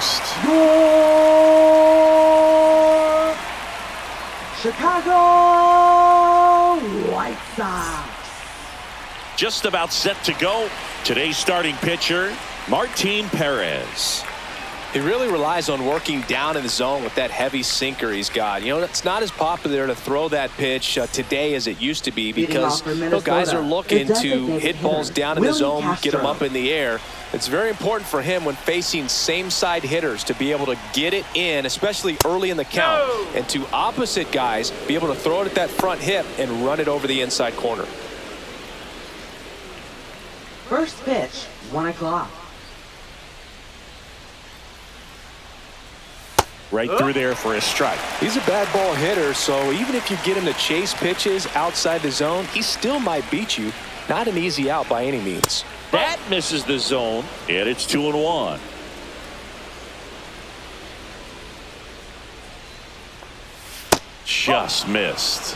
next. Your Chicago White Sox. Just about set to go. Today's starting pitcher, Martin Perez. He really relies on working down in the zone with that heavy sinker he's got. You know, it's not as popular to throw that pitch today as it used to be because guys are looking to hit balls down in the zone, get them up in the air. It's very important for him when facing same-side hitters to be able to get it in, especially early in the count, and to opposite guys be able to throw it at that front hip and run it over the inside corner. First pitch, 1 o'clock. Right through there for a strike. He's a bad ball hitter, so even if you get him to chase pitches outside the zone, he still might beat you. Not an easy out by any means. That misses the zone, and it's 2-1. Just missed.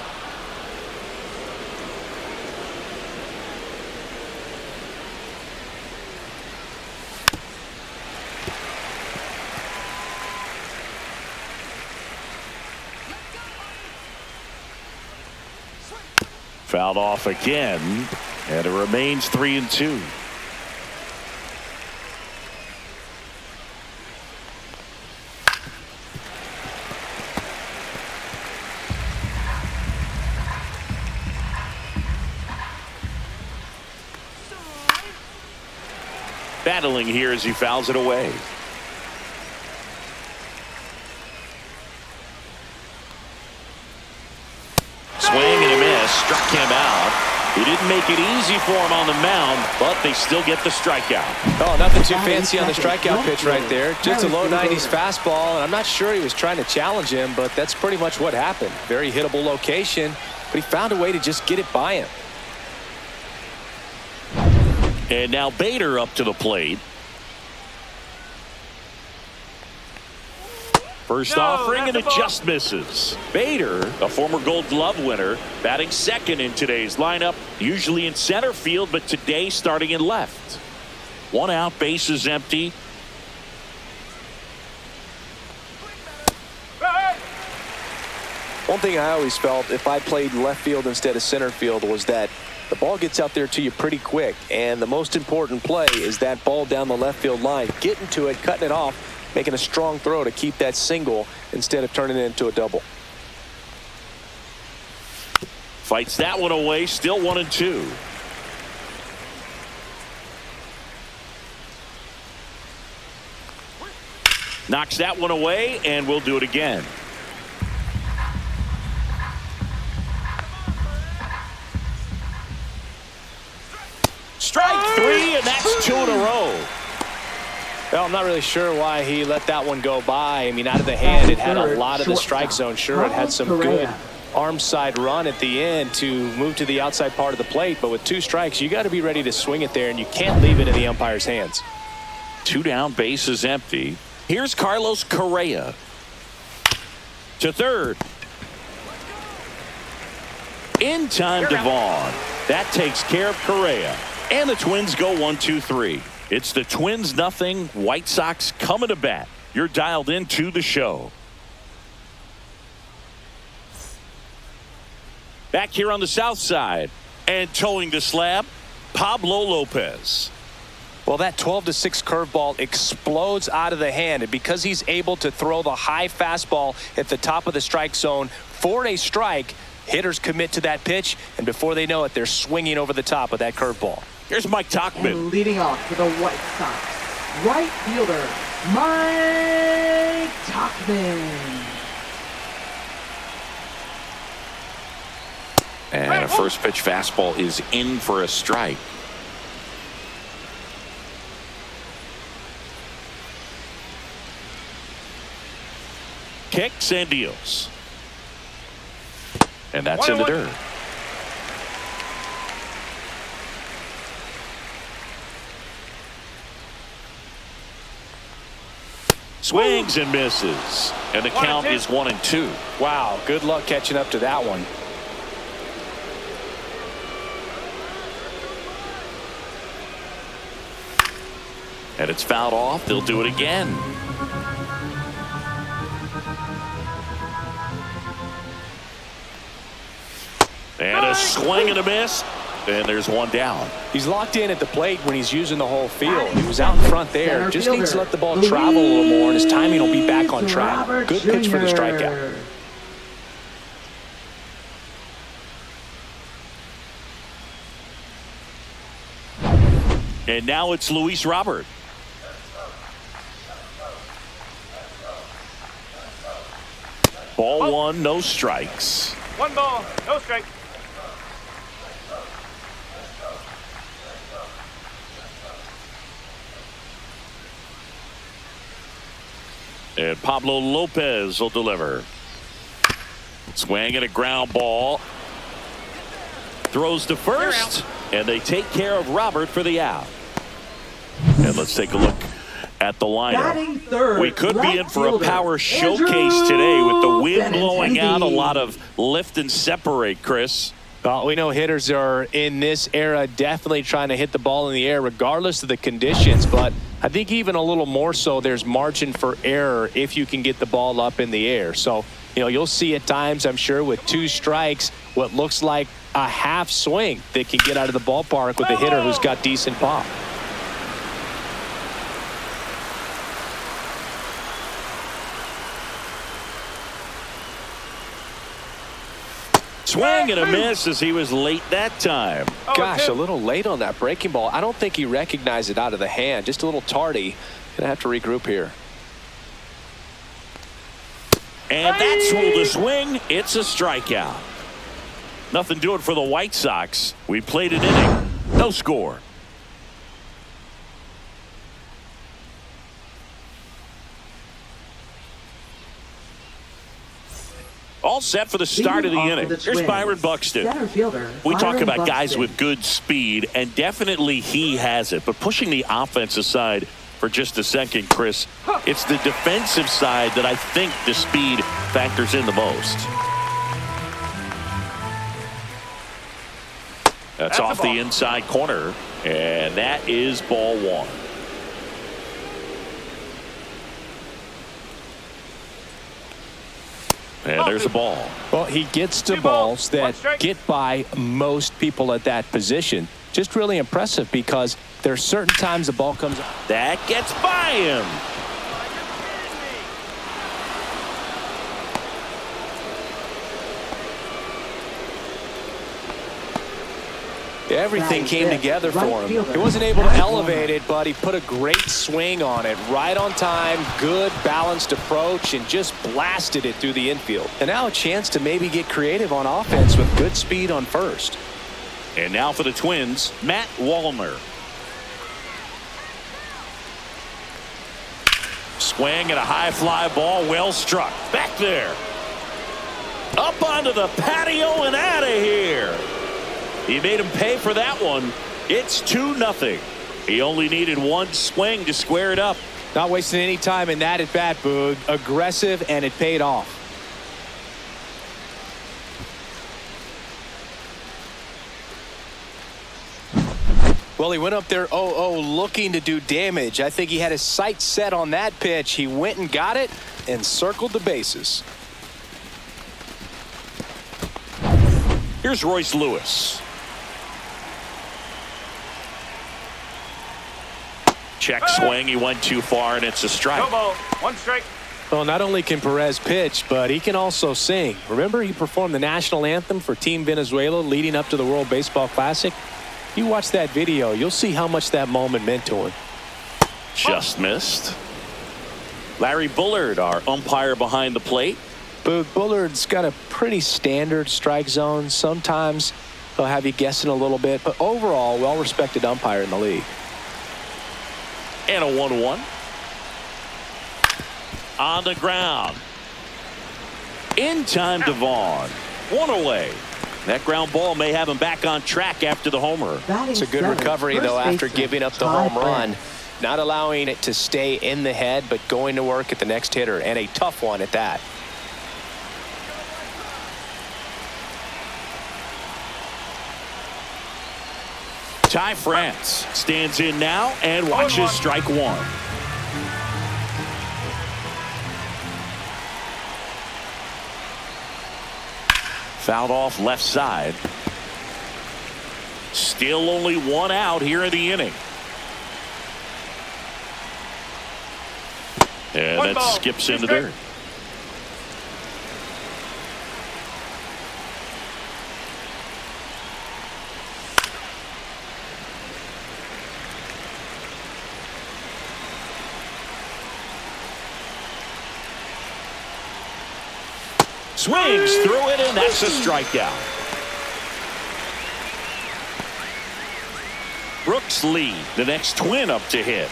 Fouled off again, and it remains 3-2. Battling here as he fouls it away. Swing and a miss, struck him out. He didn't make it easy for him on the mound, but they still get the strikeout. Oh, nothing too fancy on the strikeout pitch right there. Just a low 90s fastball, and I'm not sure he was trying to challenge him, but that's pretty much what happened. Very hittable location, but he found a way to just get it by him. And now Bader up to the plate. First offering, and it just misses. Bader, a former Gold Glove winner, batting second in today's lineup, usually in center field, but today starting in left. 1 out, bases empty. One thing I always felt if I played left field instead of center field was that the ball gets out there to you pretty quick, and the most important play is that ball down the left field line, getting to it, cutting it off, making a strong throw to keep that single instead of turning it into a double. Fights that one away, still 1-2. Knocks that one away, and we'll do it again. Strike 3, and that's 2 in a row. Well, I'm not really sure why he let that one go by. I mean, out of the hand, it had a lot of the strike zone. Sure, it had some good arm side run at the end to move to the outside part of the plate. But with 2 strikes, you got to be ready to swing it there, and you can't leave it in the umpire's hands. 2 down, bases empty. Here's Carlos Correa. To third. In time to Vaughn. That takes care of Correa. And the Twins go 1-2-3. It's the Twins 0, White Sox coming to bat. You're dialed into the show. Back here on the south side and towing the slab, Pablo Lopez. Well, that 12-6 curveball explodes out of the hand, and because he's able to throw the high fastball at the top of the strike zone for a strike, hitters commit to that pitch, and before they know it, they're swinging over the top of that curveball. Here's Mike Tauchman. And leading off for the White Sox, right fielder, Mike Tauchman. And a first pitch fastball is in for a strike. Kicks and deals. And that's in the dirt. Swings and misses. And the count is 1-2. Wow, good luck catching up to that one. And it's fouled off. They'll do it again. And a swing and a miss. And there's one down. He's locked in at the plate when he's using the whole field. He was out in front there. Just needs to let the ball travel a little more, and his timing will be back on track. Good pitch for the strikeout. And now it's Luis Robert. Ball one, no strikes. 1 ball, no strike. And Pablo Lopez will deliver. Swing and a ground ball. Throws to first. And they take care of Robert for the out. And let's take a look at the lineup. Third, we could be in for a power showcase today with the wind blowing out. A lot of lift and separate, Chris. Well, we know hitters are in this era definitely trying to hit the ball in the air regardless of the conditions, but I think even a little more so there's margin for error if you can get the ball up in the air. So, you know, you'll see at times, I'm sure, with 2 strikes, what looks like a half swing that can get out of the ballpark with a hitter who's got decent pop. Swing and a miss as he was late that time. Gosh, a little late on that breaking ball. I don't think he recognized it out of the hand. Just a little tardy. Gonna have to regroup here. And that's ruled a swing. It's a strikeout. Nothing doing for the White Sox. We played an inning. No score. All set for the start of the inning. Here's Byron Buxton. We talk about guys with good speed, and definitely he has it. But pushing the offensive side for just a second, Chris, it's the defensive side that I think the speed factors in the most. That's off the inside corner, and that is ball one. And there's a ball. Well, he gets to balls that get by most people at that position. Just really impressive because there's certain times the ball comes. That gets by him. Everything came together for him. He wasn't able to elevate it, but he put a great swing on it. Right on time, good balanced approach, and just blasted it through the infield. And now a chance to maybe get creative on offense with good speed on first. And now for the Twins, Matt Wallner. Swing and a high fly ball, well struck. Back there. Up onto the patio and out of here. He made him pay for that one. It's 2-0. He only needed one swing to square it up. Not wasting any time in that at bat, Boog. Aggressive, and it paid off. Well, he went up there 0-0 looking to do damage. I think he had his sights set on that pitch. He went and got it and circled the bases. Here's Royce Lewis. Check swing. He went too far, and it's a strike. No ball, 1 strike. Well, not only can Perez pitch, but he can also sing. Remember, he performed the national anthem for Team Venezuela leading up to the World Baseball Classic. You watch that video, you'll see how much that moment meant to him. Just missed. Larry Bullard, our umpire behind the plate. Bullard's got a pretty standard strike zone. Sometimes he'll have you guessing a little bit, but overall, well-respected umpire in the league. And a 1-1. On the ground. In time to Vaughn. One away. That ground ball may have him back on track after the homer. It's a good recovery, though, after giving up the home run. Not allowing it to stay in the head, but going to work at the next hitter, and a tough one at that. Ty France stands in now and watches strike one. Fouled off left side. Still only one out here in the inning. And One that ball, skips two into strikes. third. Swings through it, and that's a strikeout. Brooks Lee, the next Twin up to hit.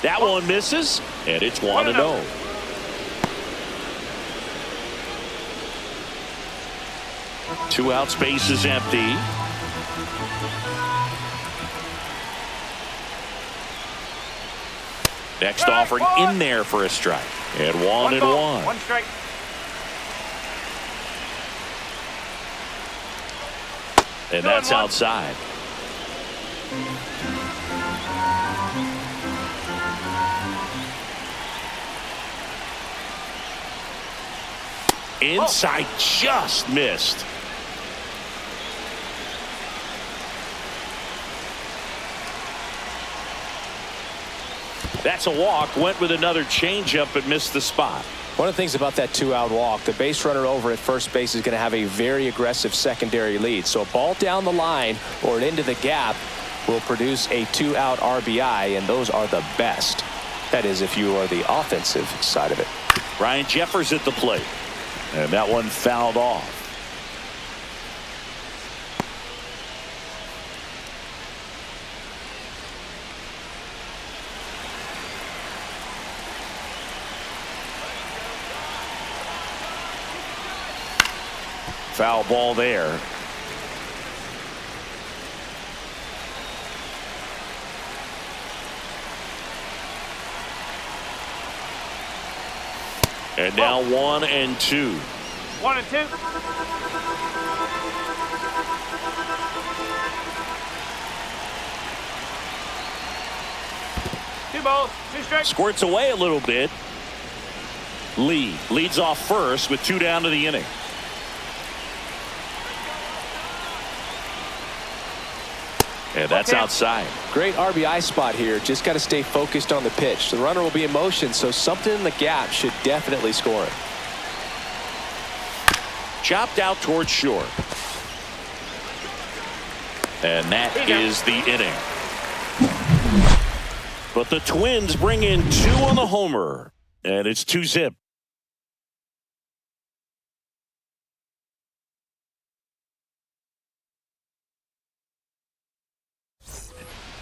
That one misses, and it's 1-0. Two out, space is empty. Next offering in there for a strike. And 1-1. One strike. And that's outside. Inside, just missed. That's a walk. Went with another changeup but missed the spot. One of the things about that 2-out walk, the base runner over at first base is going to have a very aggressive secondary lead. So a ball down the line or into the gap will produce a 2-out RBI, and those are the best. That is, if you are the offensive side of it. Ryan Jeffers at the plate. And that one fouled off. Foul ball there. And now 1-2. 1-2. Two balls, two strikes. Squirts away a little bit. Lee leads off first with 2 down to the inning. And that's outside. Great RBI spot here. Just got to stay focused on the pitch. The runner will be in motion, so something in the gap should definitely score it. Chopped out towards short. And that is the inning. But the Twins bring in 2 on the homer. And it's 2-zip.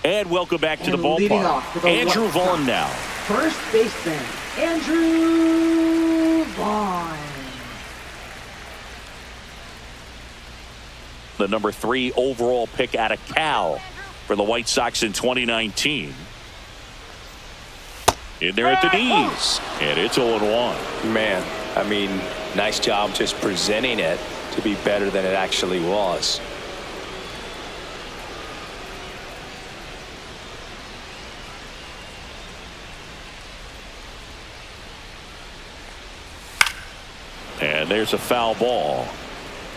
And welcome back to the ballpark. Andrew Vaughn now. First baseman, Andrew Vaughn. The number 3 overall pick out of Cal for the White Sox in 2019. In there at the knees. And it's 0-1. Man, I mean, nice job just presenting it to be better than it actually was. And there's a foul ball.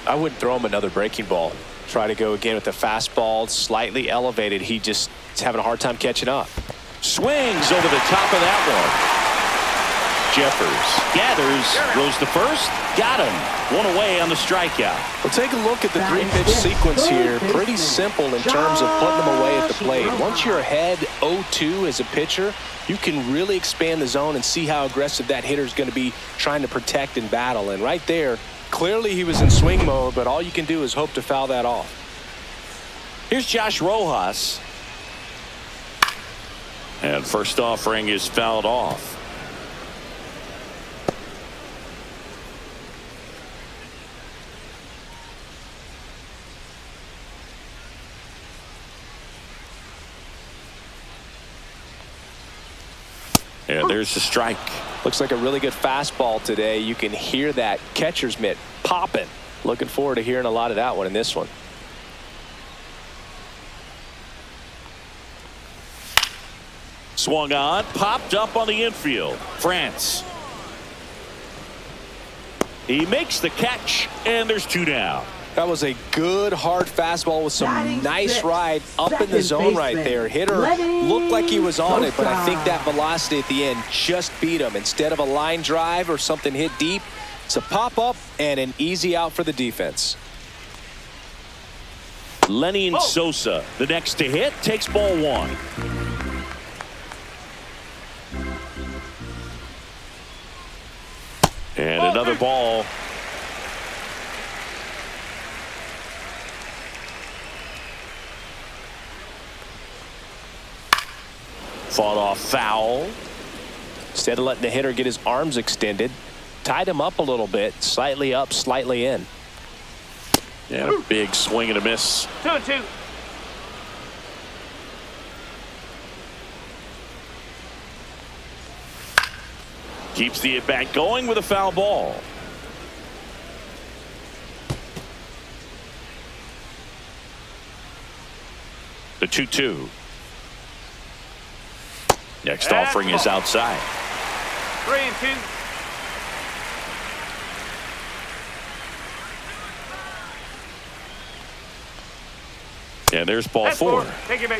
I wouldn't throw him another breaking ball. Try to go again with the fastball, slightly elevated. He just is having a hard time catching up. Swings over the top of that one. Jeffers gathers, goes to first, got him. 1 away on the strikeout. Well, take a look at the 3-pitch sequence here. Pretty simple in terms of putting them away at the plate. Once you're ahead 0-2 as a pitcher, you can really expand the zone and see how aggressive that hitter is going to be trying to protect and battle. And right there, clearly he was in swing mode, but all you can do is hope to foul that off. Here's Josh Rojas. And first offering is fouled off. And there's the strike. Looks like a really good fastball today. You can hear that catcher's mitt popping. Looking forward to hearing a lot of that one in this one. Swung on, popped up on the infield. France. He makes the catch, and there's 2 down. That was a good hard fastball with some nice ride up in the zone right there. Hitter looked like he was on it, but I think that velocity at the end just beat him. Instead of a line drive or something hit deep, it's a pop-up and an easy out for the defense. Lenny Sosa, the next to hit, takes ball 1. And another ball. Fought off foul. Instead of letting the hitter get his arms extended, tied him up a little bit, slightly up, slightly in. And a big swing and a miss. 2-2. Keeps the at-bat going with a foul ball. The 2-2. Next offering is outside. 3-2. And there's ball 4.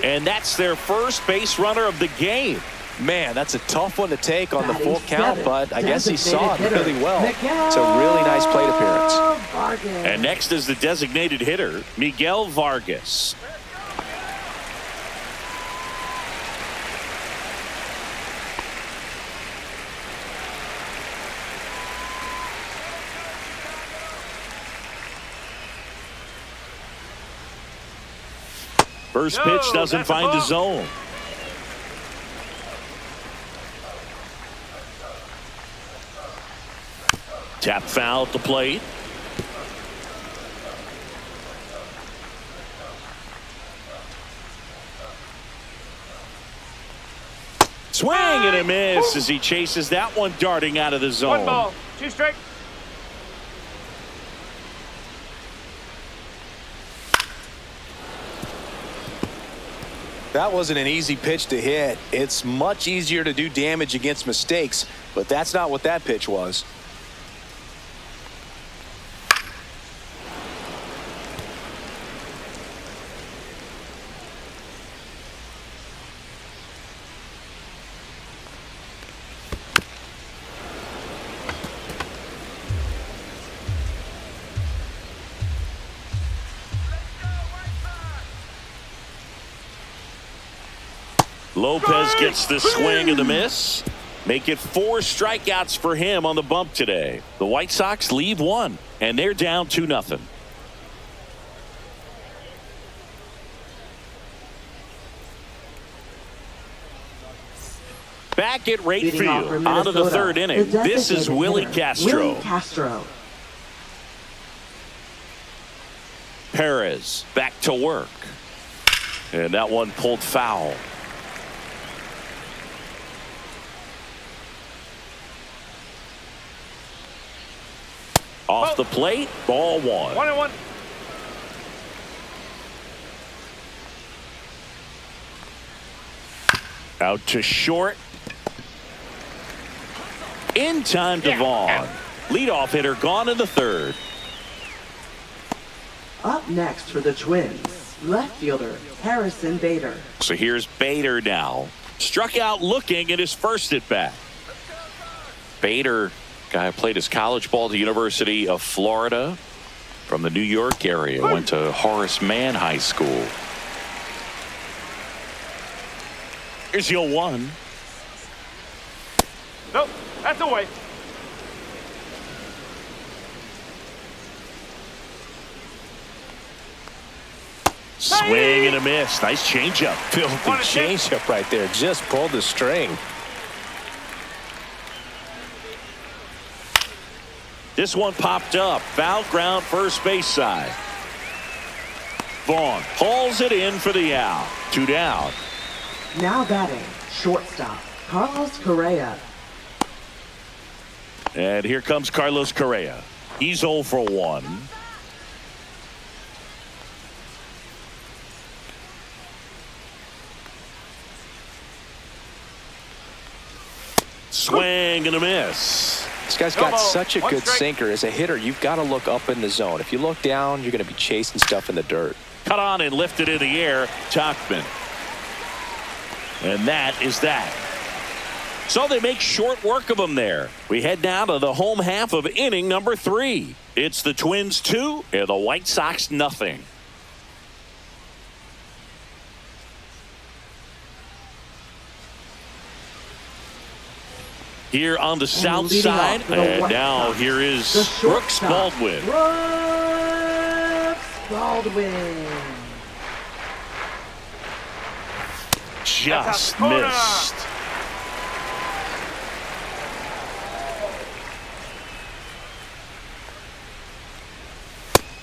And that's their first base runner of the game. Man, that's a tough one to take on the full count, but I guess he saw it really well. It's a really nice plate appearance. And next is the designated hitter, Miguel Vargas. First pitch doesn't find the zone. Tap foul at the plate. Swing and a miss as he chases that one darting out of the zone. 1 ball, 2 strikes. That wasn't an easy pitch to hit. It's much easier to do damage against mistakes, but that's not what that pitch was. Lopez gets the swing and the miss. Make it 4 strikeouts for him on the bump today. The White Sox leave 1, and they're down 2-0. Back at right field, out of the 3rd inning. This is Willie Castro. Perez back to work. And that one pulled foul. Off the plate, ball 1. 1-1. Out to short. In time to Vaughn. Leadoff hitter gone in the 3rd. Up next for the Twins, left fielder Harrison Bader. So here's Bader now. Struck out looking at his first at bat. Bader, guy who played his college ball at the University of Florida from the New York area. Went to Horace Mann High School. Here's the 0-1. Nope, that's away. Swing and a miss. Nice changeup. Filthy changeup right there. Just pulled the string. This one popped up. Foul ground first base side. Vaughn hauls it in for the out. 2 down. Now batting, shortstop Carlos Correa. And here comes Carlos Correa. He's 0 for 1. Swing and a miss. This guy's got such a good sinker. As a hitter, you've got to look up in the zone. If you look down, you're going to be chasing stuff in the dirt. Cut on and lifted in the air. Tachman. And that is that. So they make short work of him there. We head now to the home half of inning number 3. It's the Twins 2 and the White Sox nothing. Here on the south side, and now here is Brooks Baldwin. Brooks Baldwin. Just missed.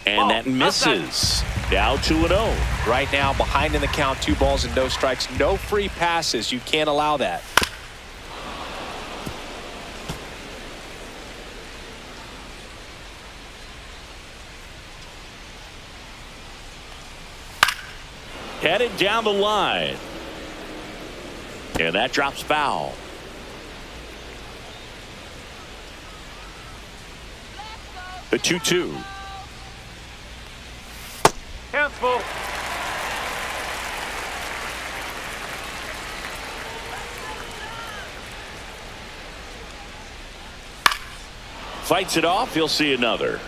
And that misses. Now 2-0. Right now, behind in the count, 2 balls and no strikes. No free passes. You can't allow that. Headed down the line. And that drops foul. The 2-2. Count's full. Fights it off. He'll see another.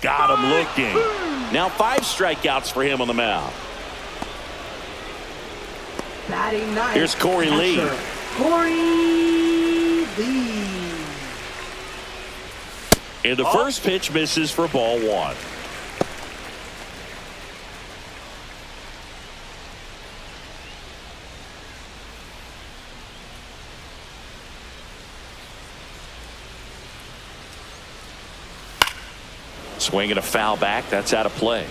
Got him looking. Now 5 strikeouts for him on the mound. Batting ninth. Here's Corey Lee. Corey Lee. And the first pitch misses for ball 1. Swinging a foul back. That's out of play.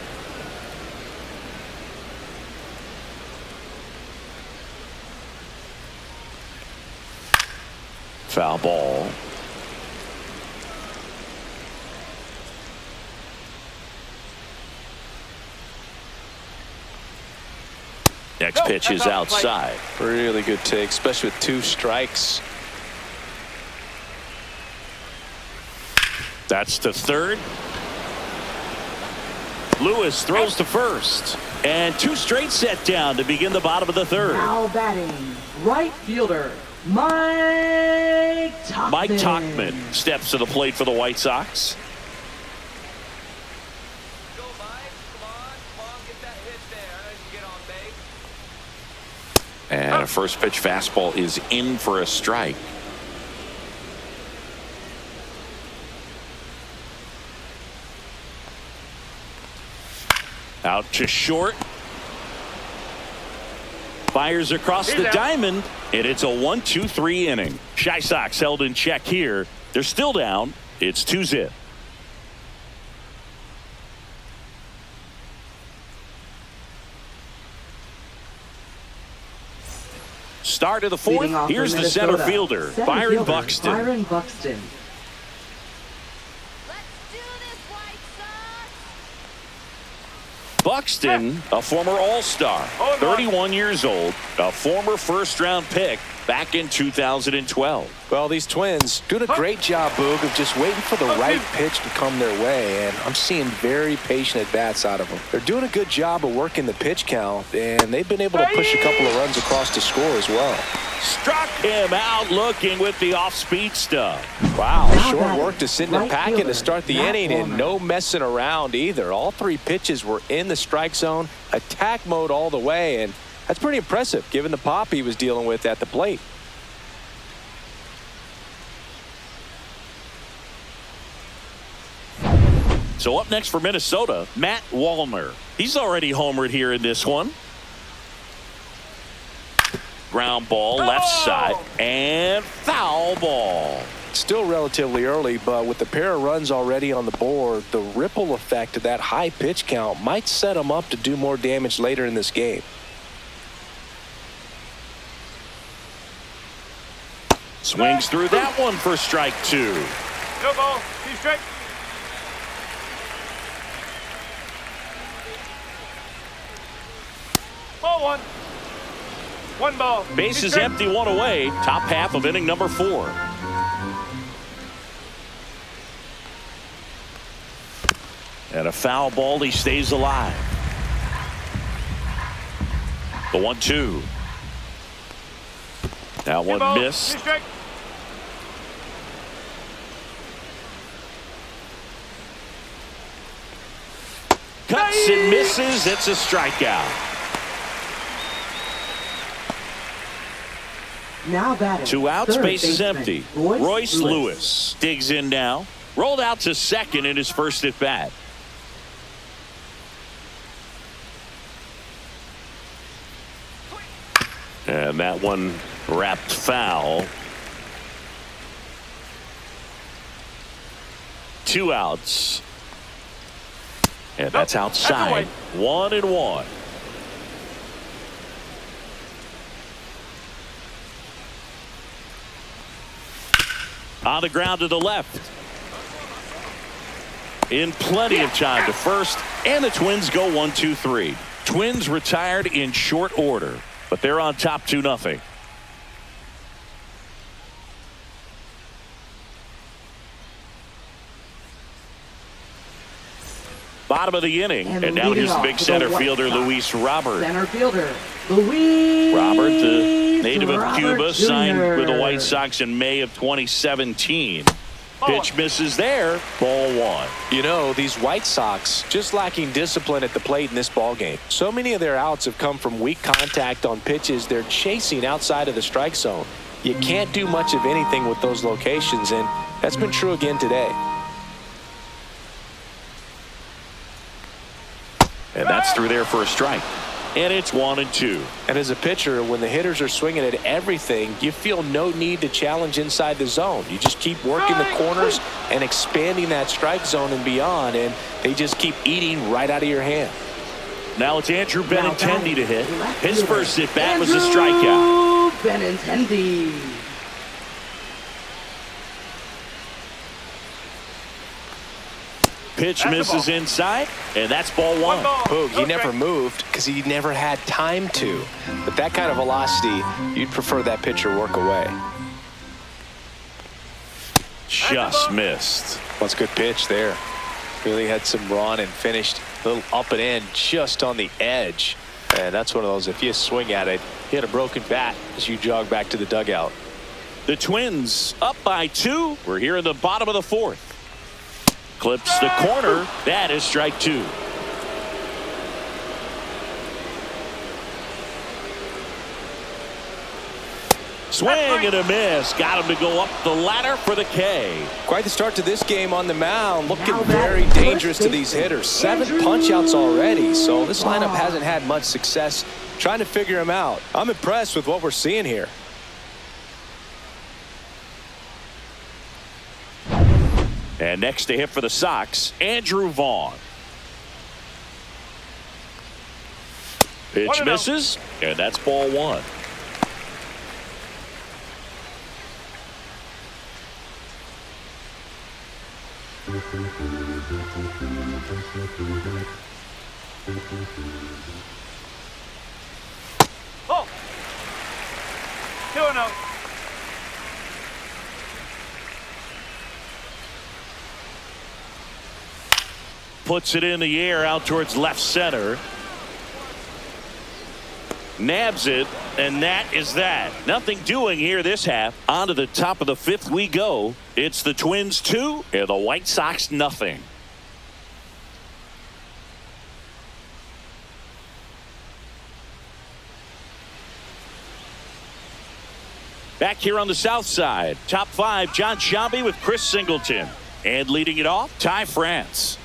Foul ball. Next pitch is outside. Really good take, especially with 2 strikes. That's to third. Lewis throws to first. And 2 straight set down to begin the bottom of the 3rd. Now batting right fielder Mike Tachman. Mike Tachman steps to the plate for the White Sox. And a first pitch fastball is in for a strike. Out to short. Fires across the diamond, and it's a 1-2-3 inning. Chi Sox held in check here. They're still down. It's 2-0. Start of the 4th. Here's the center fielder, Byron Buxton. Byron Buxton. Buxton, a former All-Star, 31 years old, a former first-round pick back in 2012. Well, these Twins doing a great job, Boog, of just waiting for the right pitch to come their way, and I'm seeing very patient at-bats out of them. They're doing a good job of working the pitch count, and they've been able to push a couple of runs across the score as well. Struck him out looking with the off-speed stuff. Wow, short work to send the packet to start the inning, and no messing around either. All 3 pitches were in the strike zone, attack mode all the way, and that's pretty impressive given the pop he was dealing with at the plate. So up next for Minnesota, Matt Wallner. He's already homered here in this one. Ground ball, left side, and foul ball. Still relatively early, but with the pair of runs already on the board, the ripple effect of that high pitch count might set them up to do more damage later in this game. Swings through that one for strike 2. No ball, 2 strikes. Ball one. One ball. Bases empty, one away. Top half of inning number 4. And a foul ball. He stays alive. The 1-2. That one missed. Cuts and misses. It's a strikeout. Now batting. 2 outs, base is baseman, empty. Royce Royce Lewis digs in now. Rolled out to second in his first at bat. And that one wrapped foul. 2 outs. And that's outside. 1-1. On the ground to the left. In plenty of time to first. And the Twins go 1-2-3. Twins retired in short order. But they're on top 2-0. Bottom of the inning. And now here's the big center fielder, Luis Robert. Center fielder, Luis Robert, the native of Robert Cuba, Jr. signed with the White Sox in May of 2017. Pitch misses there. Ball 1. You know, these White Sox just lacking discipline at the plate in this ball game. So many of their outs have come from weak contact on pitches they're chasing outside of the strike zone. You can't do much of anything with those locations, and that's been true again today. And that's through there for a strike. And it's 1-2. And as a pitcher, when the hitters are swinging at everything, you feel no need to challenge inside the zone. You just keep working the corners and expanding that strike zone and beyond, and they just keep eating right out of your hand. Now it's Andrew Benintendi to hit. His first at bat was a strikeout. Benintendi. Pitch misses inside, and that's ball 1. Boog, he never moved because he never had time to. But that kind of velocity, you'd prefer that pitcher work away. Just missed. Well, it's a good pitch there. Really had some run and finished a little up and in just on the edge. And that's one of those, if you swing at it, you hit a broken bat as you jog back to the dugout. The Twins up by 2. We're here in the bottom of the 4th. Clips the corner. That is strike 2. Swing and a miss. Got him to go up the ladder for the K. Quite the start to this game on the mound. Looking very dangerous to these hitters. 7 punch-outs already. So this lineup hasn't had much success trying to figure him out. I'm impressed with what we're seeing here. And next to hit for the Sox, Andrew Vaughn. Pitch misses, and that's ball 1. Oh! 2-0. Puts it in the air out towards left center. Nabs it, and that is that. Nothing doing here this half. On to the top of the 5th we go. It's the Twins 2 and the White Sox nothing. Back here on the south side, top 5, John Sciambi with Chris Singleton. And leading it off, Ty France.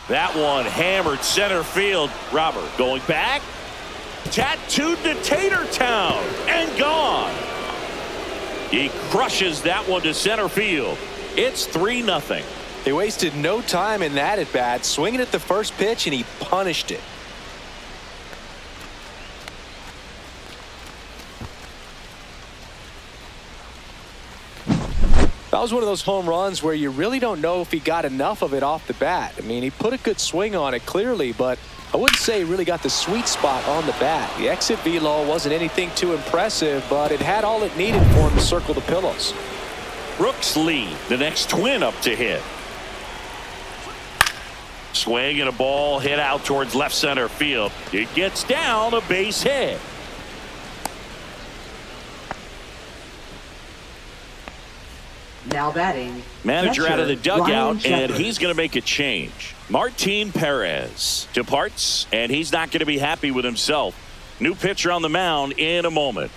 That one hammered center field. Robert going back. Tattooed to Tatertown and gone. He crushes that one to center field. It's 3-0. They wasted no time in that at bat, swinging at the first pitch, and he punished it. That was one of those home runs where you really don't know if he got enough of it off the bat. I mean, he put a good swing on it clearly, but I wouldn't say he really got the sweet spot on the bat. The exit velo wasn't anything too impressive, but it had all it needed for him to circle the pillows. Brooks Lee, the next twin up to hit. Swing and a ball hit out towards left center field. It gets down, a base hit. Now batting. Manager catcher, out of the dugout, Ryan and Shepherd. he's going to make a change. Martin Perez departs, and he's not going to be happy with himself. New pitcher on the mound in a moment.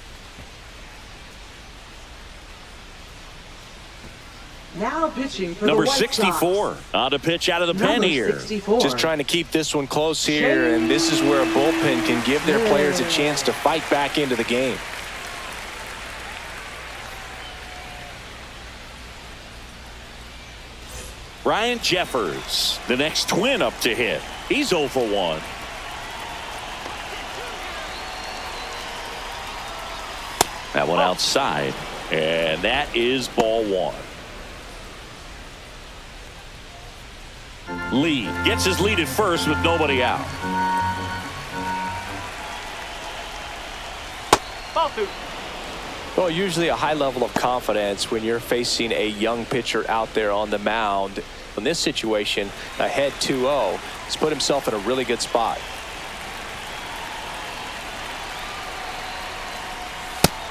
Now pitching for Number the White 64 Sox. on to pitch out of the pen Number here. 64. Just trying to keep this one close here, and this is where a bullpen can give their players a chance to fight back into the game. Ryan Jeffers, the next twin up to hit. He's 0 for 1. That one outside, and that is ball 1. Lee gets his lead at first with nobody out. Ball 2. Well, usually a high level of confidence when you're facing a young pitcher out there on the mound. In this situation, ahead 2-0, he's put himself in a really good spot.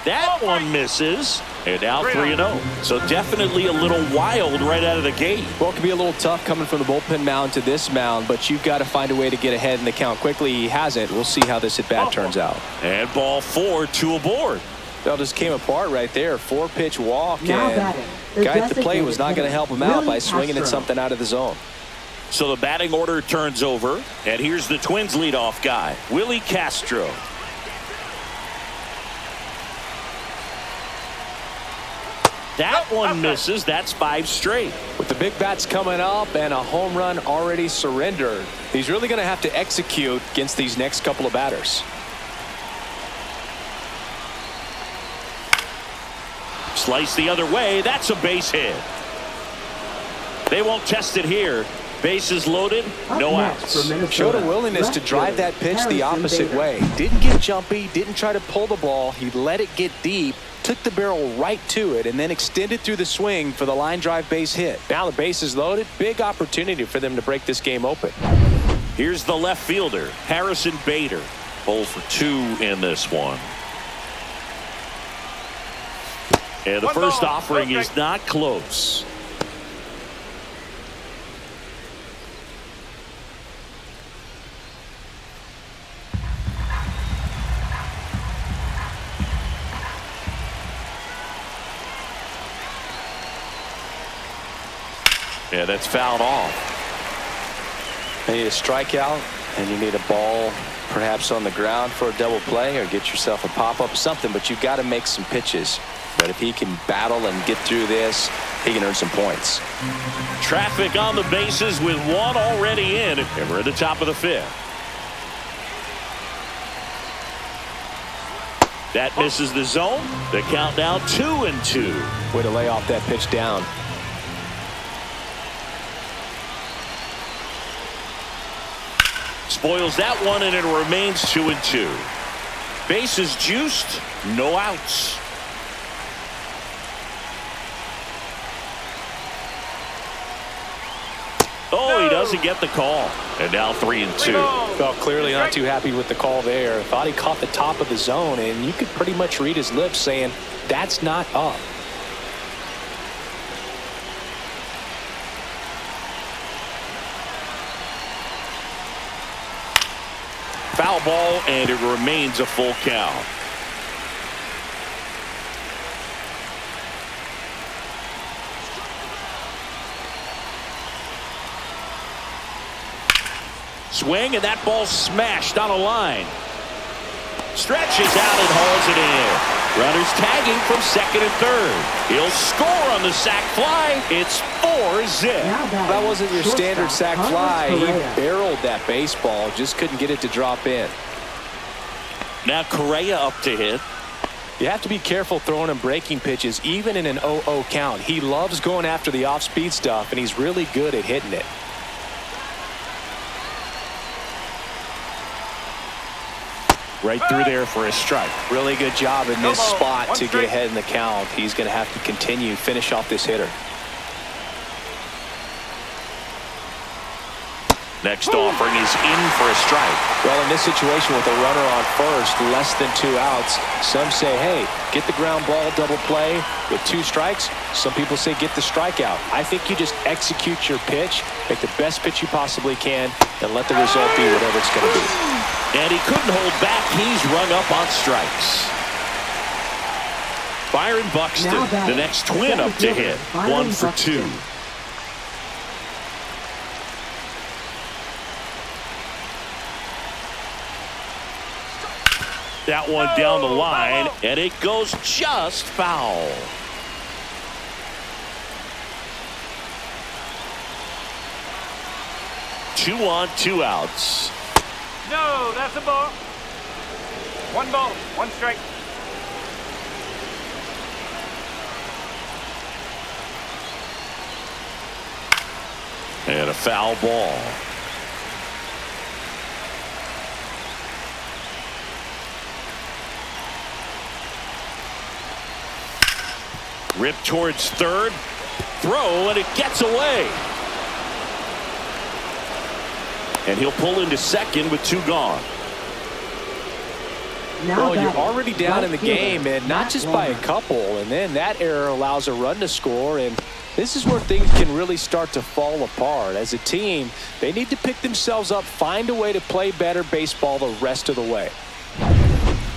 That one misses, and now 3-0. So definitely a little wild right out of the gate. Well, it can be a little tough coming from the bullpen mound to this mound, but you've got to find a way to get ahead in the count quickly. He hasn't. We'll see how this at bat turns out. And ball 4, 2 aboard. That just came apart right there. 4-pitch walk, Now and batting, the the guy at the plate was not going to designated help him hitter, out by Willie swinging at Castro. something out of the zone. So the batting order turns over, and here's the Twins leadoff guy, Willie Castro. That one misses. That's 5 straight. With the big bats coming up and a home run already surrendered, he's really going to have to execute against these next couple of batters. Slice the other way. That's a base hit. They won't test it here. Bases loaded, no outs. Showed a willingness to drive that pitch the opposite way. Didn't get jumpy, didn't try to pull the ball. He let it get deep, took the barrel right to it, and then extended through the swing for the line drive base hit. Now the base is loaded. Big opportunity for them to break this game open. Here's the left fielder, Harrison Bader. 0 for 2 in this one. And the first offering is not close. Yeah, that's fouled off. You need a strikeout, and you need a ball perhaps on the ground for a double play, or get yourself a pop-up, something, but you've got to make some pitches. But if he can battle and get through this, he can earn some points. Traffic on the bases with one already in, and we're at the top of the 5th. That misses the zone. The count now 2-2. Way to lay off that pitch down. Spoils that one, and it remains 2-2. Bases juiced, no outs. Oh, he doesn't get the call. And now 3-2. Well, clearly not too happy with the call there. Thought he caught the top of the zone, and you could pretty much read his lips saying, that's not up. Foul ball, and it remains a full count. Swing, and that ball smashed on a line. Stretches out and hauls it in. Runners tagging from second and third. He'll score on the sac fly. It's 4-zip. That wasn't your standard sac fly. He barreled that baseball, just couldn't get it to drop in. Now Correa up to hit. You have to be careful throwing him breaking pitches, even in an 0-0 count. He loves going after the off-speed stuff, and he's really good at hitting it. Right through there for a strike. Really good job in this spot to get ahead in the count. He's going to have to continue, finish off this hitter. Next offering is in for a strike. Well, in this situation with a runner on first, less than 2 outs, some say, hey, get the ground ball, double play with 2 strikes. Some people say get the strikeout. I think you just execute your pitch, make the best pitch you possibly can, and let the result be whatever it's going to be. And he couldn't hold back. He's rung up on strikes. Byron Buxton, the next twin up to hit. 1 for 2. That one down the line, and it goes just foul. Two on, 2 outs. No, that's a ball. 1 ball, 1 strike. And a foul ball. Rip towards third. Throw, and it gets away. And he'll pull into second with 2 gone. Well, you're already down in the game, and not just by a couple. And then that error allows a run to score. And this is where things can really start to fall apart. As a team, they need to pick themselves up, find a way to play better baseball the rest of the way.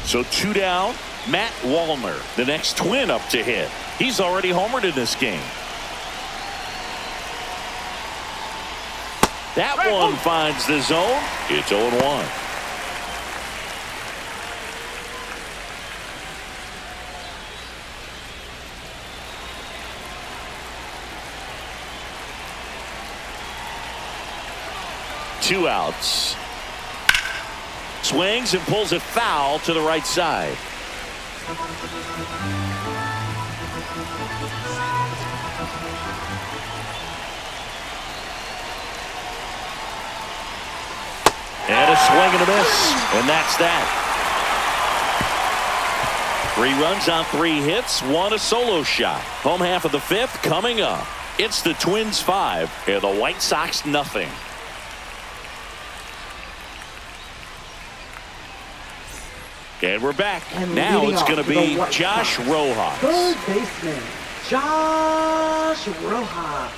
So 2 down. Matt Wallner, the next twin up to hit. He's already homered in this game. That one finds the zone. It's 0-1. Two outs. Swings and pulls it foul to the right side. And a swing and a miss. And that's that. 3 runs on 3 hits, 1 a solo shot. Home half of the 5th coming up. It's the Twins 5 and the White Sox nothing. And we're back. And now it's going to be Josh Rojas. Third baseman, Josh Rojas.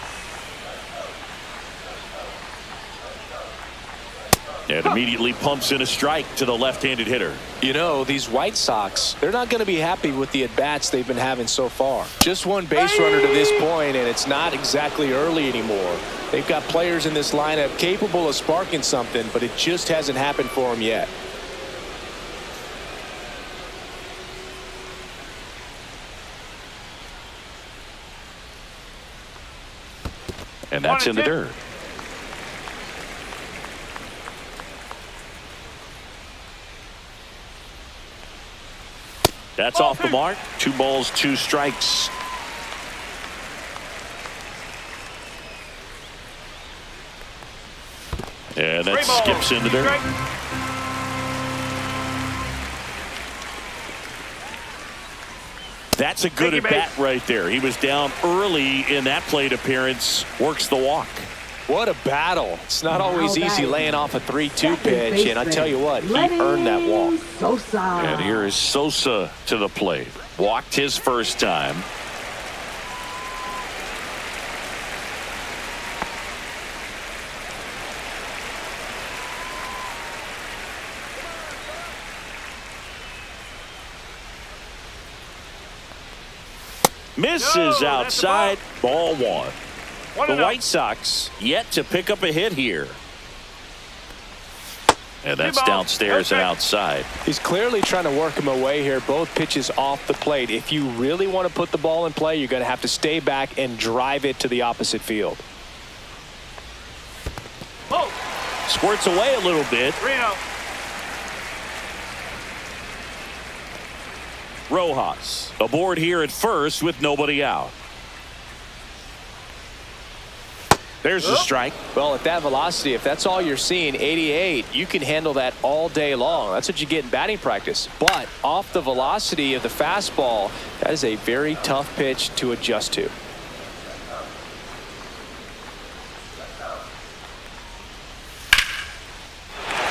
And immediately pumps in a strike to the left-handed hitter. You know, these White Sox, they're not going to be happy with the at-bats they've been having so far. Just 1 base runner to this point, and it's not exactly early anymore. They've got players in this lineup capable of sparking something, but it just hasn't happened for them yet. And that's in the dirt. That's off the mark. 2 balls, 2 strikes. And that skips into dirt. That's a good at bat right there. He was down early in that plate appearance. Works the walk. What a battle. It's not always easy laying off a 3-2 pitch, and I tell you what, he earned that walk. And here is Sosa to the plate. Walked his first time. Misses outside. Ball 1. The White Sox yet to pick up a hit here. And that's downstairs and outside. He's clearly trying to work him away here. Both pitches off the plate. If you really want to put the ball in play, you're going to have to stay back and drive it to the opposite field. Squirts away a little bit. Rojas aboard here at first with nobody out. There's the strike. Well, at that velocity, if that's all you're seeing, 88, you can handle that all day long. That's what you get in batting practice. But off the velocity of the fastball, that is a very tough pitch to adjust to.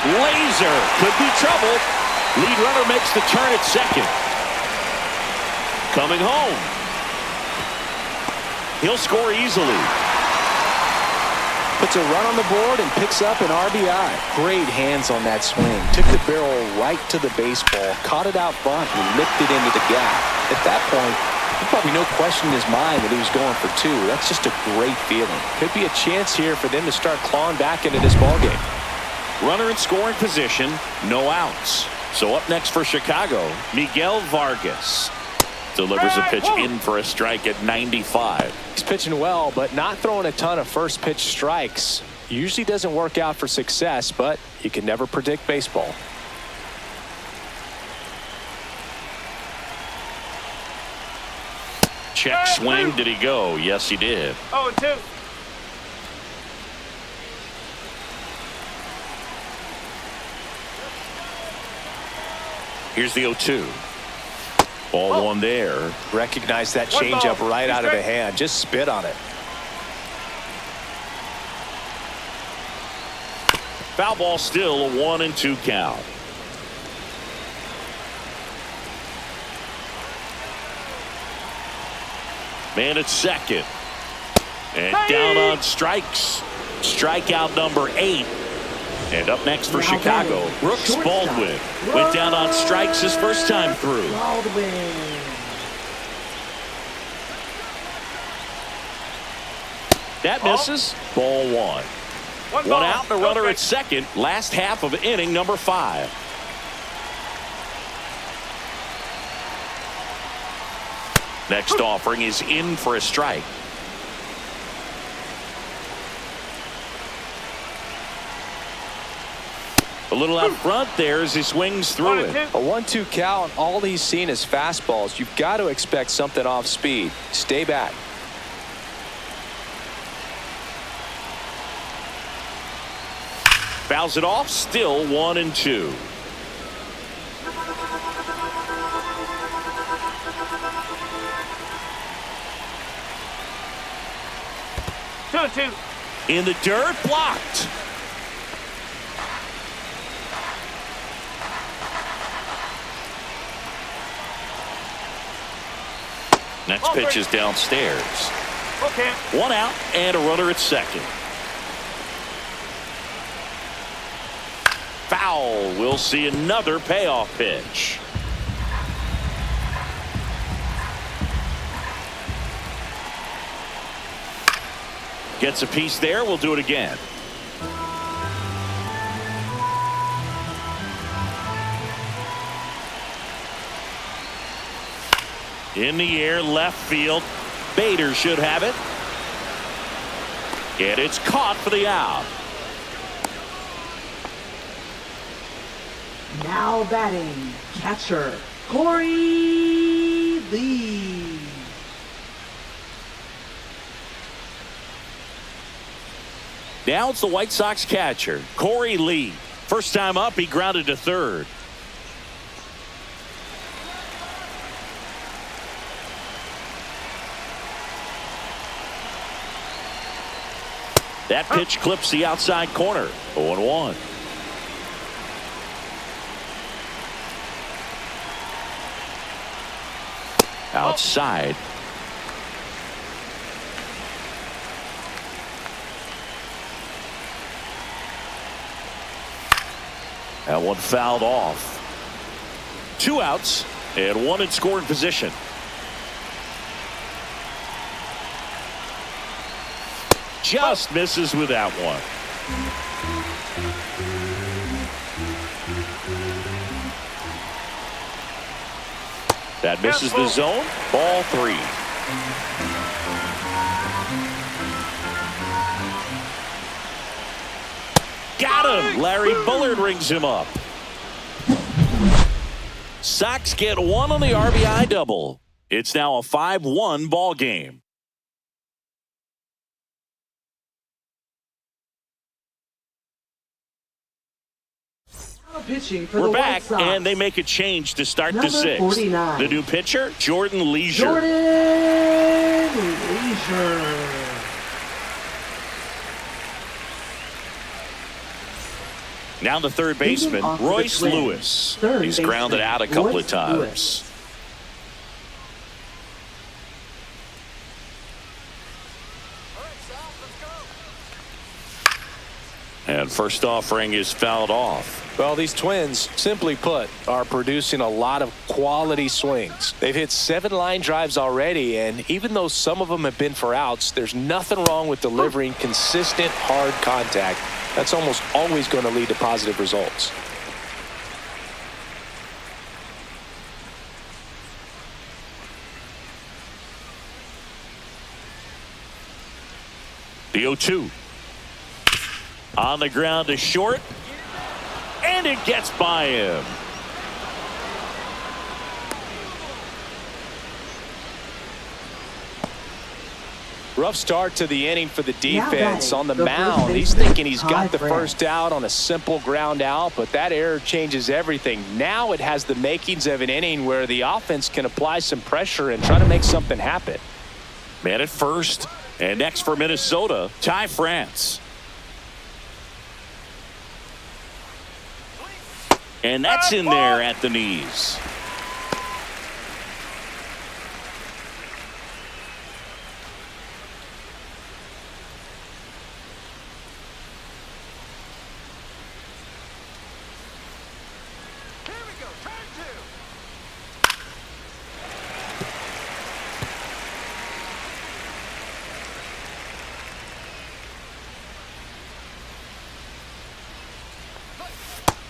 Laser could be trouble. Lead runner makes the turn at second. Coming home. He'll score easily. Puts a run on the board and picks up an RBI. Great hands on that swing. Took the barrel right to the baseball, caught it out front, and licked it into the gap. At that point, there's probably no question in his mind that he was going for two. That's just a great feeling. Could be a chance here for them to start clawing back into this ballgame. Runner in scoring position, no outs. So up next for Chicago, Miguel Vargas. Delivers a pitch in for a strike at 95. He's pitching well, but not throwing a ton of first pitch strikes. Usually doesn't work out for success, but you can never predict baseball. Check swing. Did he go? Yes, he did. 0-2. Here's the 0-2. Ball one there. Recognize that changeup right out of the hand. Just spit on it. Foul ball, still a 1-2 count. Man at second. And down on strikes. Strikeout number 8. And up next for Chicago, Brooks Baldwin. Went down on strikes his first time through. That misses. Ball one. One out and a runner at second. Last half of inning number 5. Next offering is in for a strike. A little out front there as he swings through it. A 1-2 count. All he's seen is fastballs. You've got to expect something off speed. Stay back. Fouls it off. Still 1-2. In the dirt, blocked. Next pitch is downstairs. Okay. One out and a runner at second. Foul. We'll see another payoff pitch. Gets a piece there. We'll do it again. In the air, left field. Bader should have it. And it's caught for the out. Now batting, catcher, Corey Lee. Now it's the White Sox catcher, Corey Lee. First time up, he grounded to third. That pitch clips the outside corner. 0-1. Outside. That one fouled off. 2 outs and 1 in scoring position. Just misses with that one. That misses the zone. Ball 3. Got him. Larry Bullard rings him up. Sox get one on the RBI double. It's now a 5-1 ball game. Pitching for We're the back, White Sox. and they make a change to start Number the sixth. 49. The new pitcher, Jordan Leisure. Jordan Leisure. Now the third baseman, off of the Royce Twins. Lewis. Third He's baseman, grounded out a couple Royce of times. Lewis. And first offering is fouled off. Well, these Twins, simply put, are producing a lot of quality swings. They've hit 7 line drives already, and even though some of them have been for outs, there's nothing wrong with delivering consistent, hard contact. That's almost always going to lead to positive results. The 0-2. On the ground to short. And it gets by him. Rough start to the inning for the defense. Now On the the mound, first he's baseman, thinking he's got Ty the France. first out on a simple ground out, but that error changes everything. Now it has the makings of an inning where the offense can apply some pressure and try to make something happen. Man at first. And next for Minnesota, Ty France. And that's in there at the knees. Here we go. Turn 2.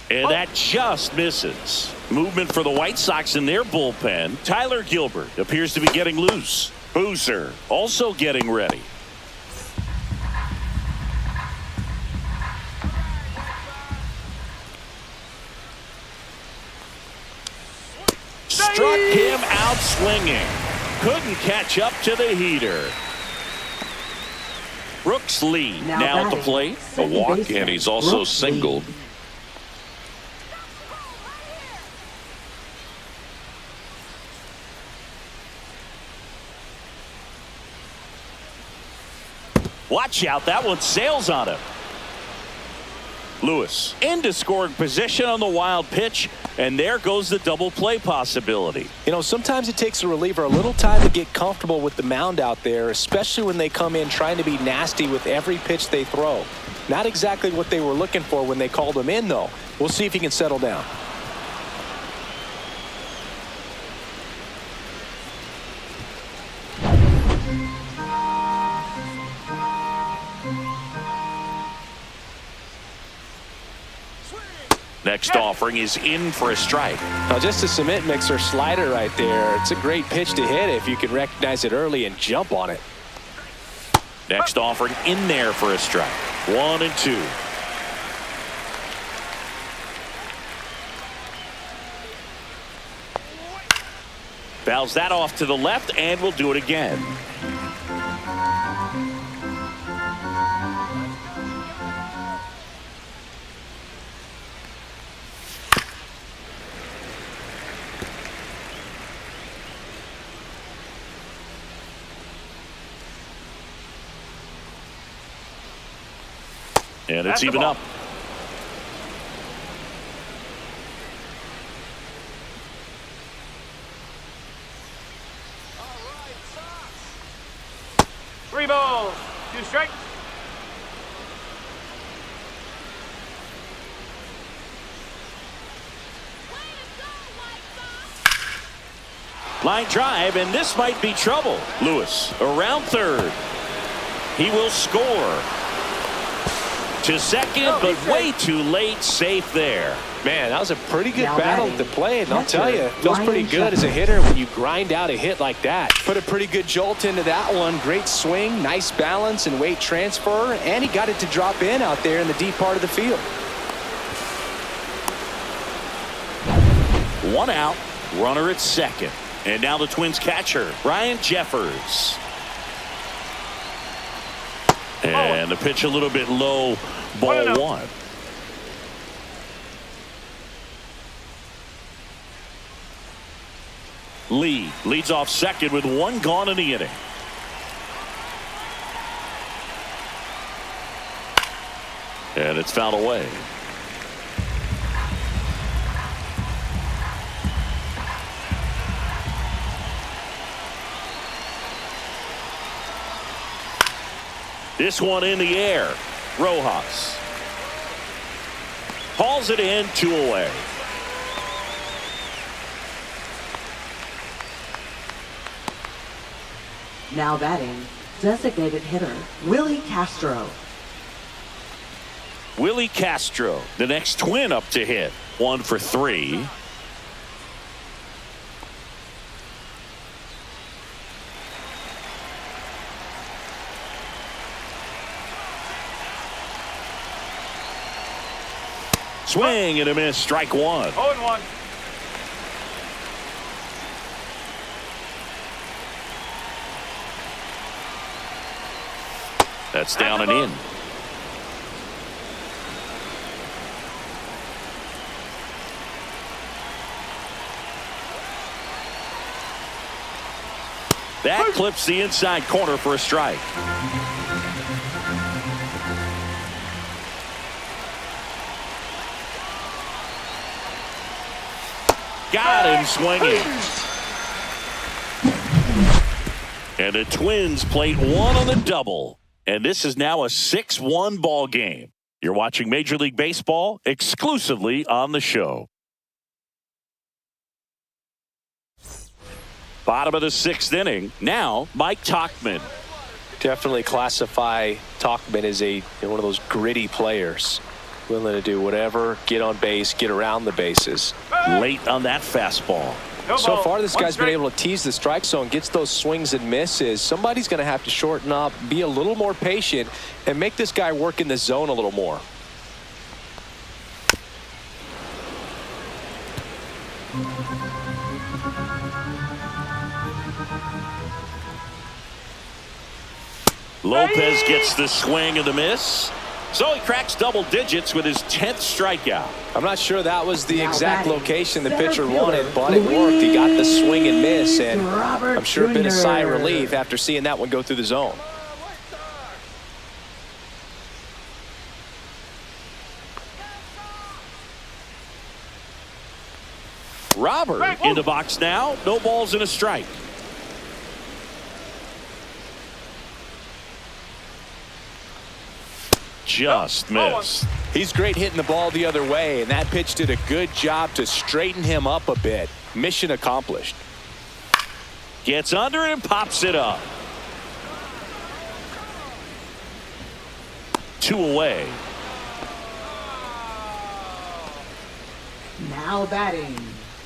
And that just misses. Movement for the White Sox in their bullpen. Tyler Gilbert appears to be getting loose. Boozer also getting ready. Struck him out swinging. Couldn't catch up to the heater. Brooks Lee now at the batting, plate. A second walk, baseman, and he's also Brooks singled. Lee. Watch out, that one sails on him. Lewis into scoring position on the wild pitch, and there goes the double play possibility. You know, sometimes it takes a reliever a little time to get comfortable with the mound out there, especially when they come in trying to be nasty with every pitch they throw. Not exactly what they were looking for when they called him in, though. We'll see if he can settle down. Next offering is in for a strike. Now, just a cement mixer slider right there. It's a great pitch to hit if you can recognize it early and jump on it. Next offering in there for a strike. 1-2. Fouls that off to the left, and we'll do it again. And it's even up. Three balls. 2 strikes. Line drive, and this might be trouble. Lewis around third. He will score. To second, but way too late. Safe there. Man, that was a pretty good Now battle batting, at the plate, and I'll tell you, it feels Ryan pretty good as a Shepherd. hitter when you grind out a hit like that. Put a pretty good jolt into that one. Great swing, nice balance and weight transfer, and he got it to drop in out there in the deep part of the field. One out, runner at second. And now the Twins catcher, Ryan Jeffers. And the pitch a little bit low, ball one. Lee leads off second with one gone in the inning. And it's fouled away. This one in the air. Rojas hauls it in, 2 away. Now batting, designated hitter, Willie Castro. Willie Castro, the next Twin up to hit. 1 for 3. Swing and a miss, strike 1. 0-1. That's down and in. That clips the inside corner for a strike. Got him swinging. And the Twins plate one on the double. And this is now a 6-1 ball game. You're watching Major League Baseball exclusively on the show. Bottom of the 6th inning. Now, Mike Tauchman. Definitely classify Tauchman as one of those gritty players. Willing to do whatever, get on base, get around the bases. Late on that fastball. So far, this guy's been able to tease the strike zone, gets those swings and misses. Somebody's going to have to shorten up, be a little more patient, and make this guy work in the zone a little more. Lopez gets the swing and the miss. So he cracks double digits with his 10th strikeout. I'm not sure that was the exact location the pitcher wanted, but it worked. He got the swing and miss, and I'm sure a bit of sigh of relief after seeing that one go through the zone. Robert in the box now. No balls and a strike. Just missed. He's great hitting the ball the other way, and that pitch did a good job to straighten him up a bit. Mission accomplished. Gets under it and pops it up. 2 away. Now batting,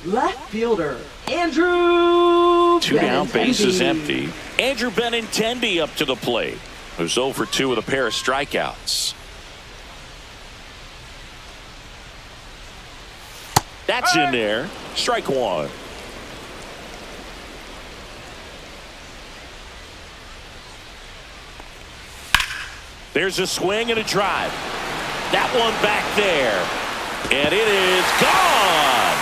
left fielder, Andrew 2 down, Benintendi. base is empty. Andrew Benintendi up to the plate. Who's 0 for 2 with a pair of strikeouts. That's in there. Strike 1. There's a swing and a drive. That one back there. And it is gone.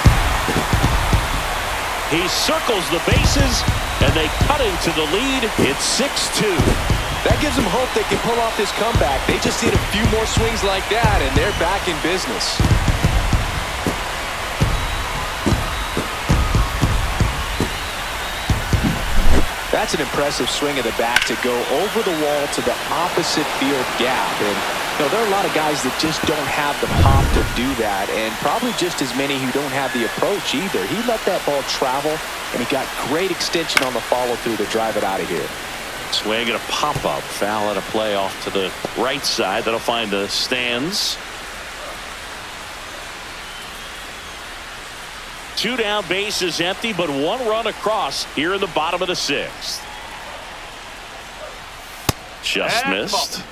He circles the bases, and they cut into the lead. It's 6-2. That gives them hope they can pull off this comeback. They just need a few more swings like that, and they're back in business. That's an impressive swing of the bat to go over the wall to the opposite field gap. And there are a lot of guys that just don't have the pop to do that, and probably just as many who don't have the approach either. He let that ball travel, and he got great extension on the follow-through to drive it out of here. Swing and a pop-up. Foul and a play off to the right side. That'll find the stands. 2 down, base is empty, but 1 run across here in the bottom of the 6th. Just missed.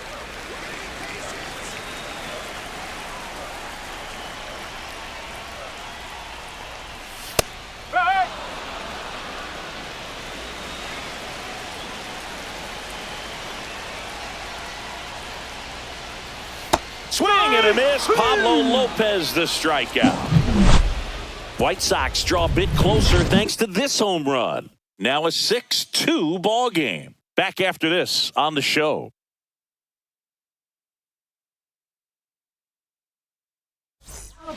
Swing and a miss. Pablo Lopez the strikeout. White Sox draw a bit closer thanks to this home run. Now a 6-2 ball game. Back after this on the show.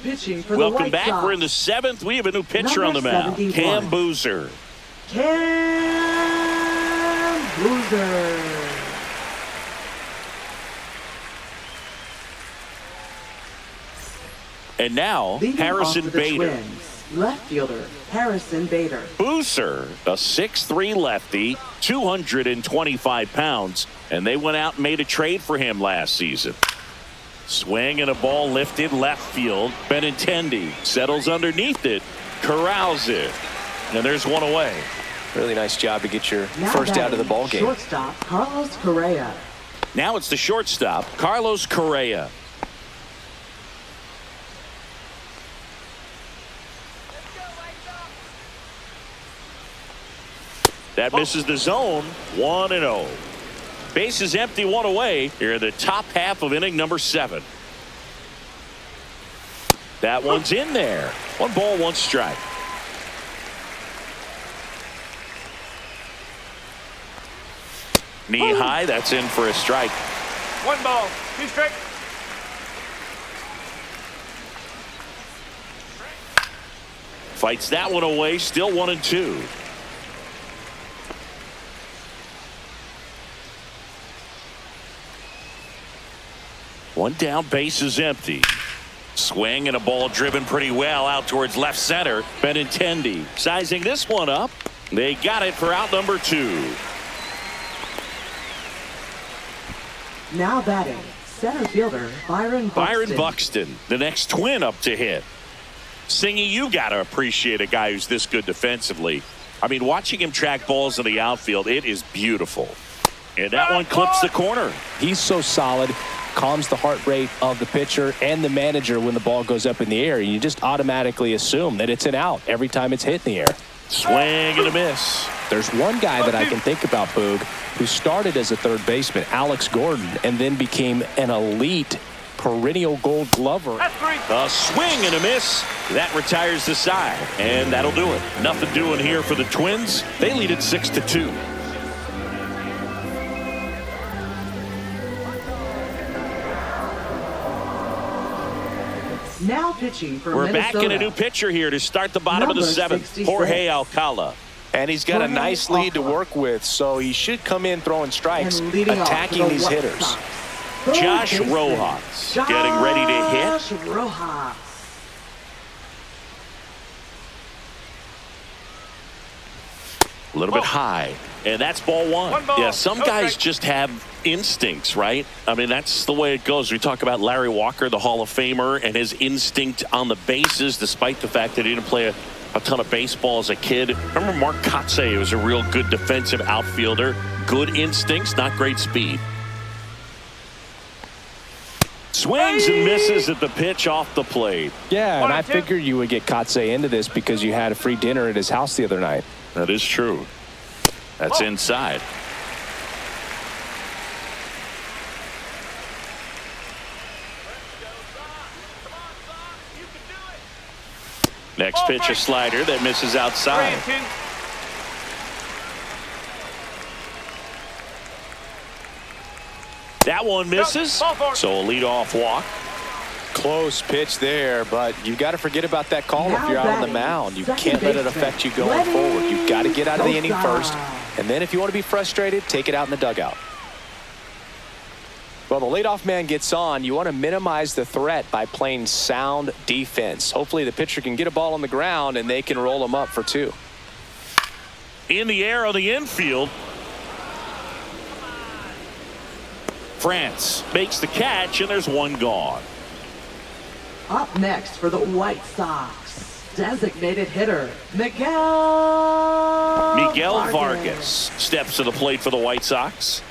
Pitching for Welcome the White back. Sox. We're in the 7th. We have a new pitcher on Number the mound. 71. Cam Boozer. Cam Boozer. And now Leading Harrison off for the Bader. Twins, left fielder Harrison Bader. Boozer, a 6'3 lefty, 225 pounds, and they went out and made a trade for him last season. Swing and a ball lifted left field. Benintendi settles underneath it, corrals it, and there's one away. Really nice job to get your Now first out of the batting, ball game. Shortstop Carlos Correa. Now it's the shortstop, Carlos Correa. That misses the zone. 1-0. Bases empty, one away. Here in the top half of inning number 7. That one's in there. 1 ball, 1 strike. Knee high, that's in for a strike. 1 ball, 2 strikes. Fights that one away, still 1-2. One down, base is empty. Swing and a ball driven pretty well out towards left center. Benintendi sizing this one up. They got it for out number 2. Now batting, center fielder Byron Buxton, the next Twin up to hit. Singy, you got to appreciate a guy who's this good defensively. I mean, watching him track balls in the outfield, it is beautiful. And that one clips the corner. He's so solid, calms the heart rate of the pitcher and the manager when the ball goes up in the air. You just automatically assume that it's an out every time it's hit in the air. Swing and a miss. There's one guy that I can think about, Boog, who started as a third baseman, Alex Gordon, and then became an elite perennial gold glover. That's 3. A swing and a miss. That retires the side. And that'll do it. Nothing doing here for the Twins. They lead it 6-2. Now pitching for We're Minnesota. back in a new pitcher here to start the bottom of the Number 7th. 66. Jorge Alcala. And he's got a Jorge nice lead to Alcala. work with, so he should come in throwing strikes, And leading off for attacking the these White hitters. Sox, third Josh baseman, Rojas getting ready to hit. Josh Rojas. A little bit high. And that's ball 1. 1 ball, Yeah, some no guys strike. just have instincts, right? I mean, that's the way it goes. We talk about Larry Walker, the Hall of Famer, and his instinct on the bases, despite the fact that he didn't play a ton of baseball as a kid. Remember Mark Kotsay was a real good defensive outfielder. Good instincts, not great speed. Swings and misses at the pitch off the plate. Yeah, and I 1-2. figured you would get Kotsay into this because you had a free dinner at his house the other night. That is true. That's inside. Next pitch, a slider that misses 3 outside. and 2. That one misses. Ball 4. So a leadoff walk. Close pitch there, but you've got to forget about that call if Now you're out on the batting, mound. You second can't let it baseman, affect you going Lenny forward. You've got to get out of the inning Sosa. first, and then if you want to be frustrated, take it out in the dugout. Well, the leadoff man gets on. You want to minimize the threat by playing sound defense. Hopefully the pitcher can get a ball on the ground and they can roll him up for 2. In the air on the infield. France makes the catch, and there's one gone. Up next for the White Sox, designated hitter Miguel Vargas steps to the plate for the White Sox.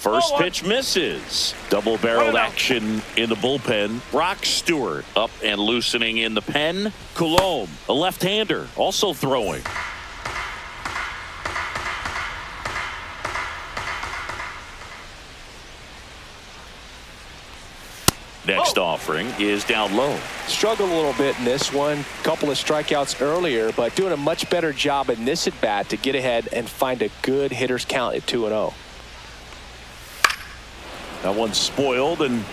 First pitch misses. Double-barreled action in the bullpen. Brock Stewart up and loosening in the pen. Coulombe, a left-hander, also throwing. Next offering is down low. Struggled a little bit in this one. Couple of strikeouts earlier, but doing a much better job in this at bat to get ahead and find a good hitter's count at 2-0. That one's spoiled, and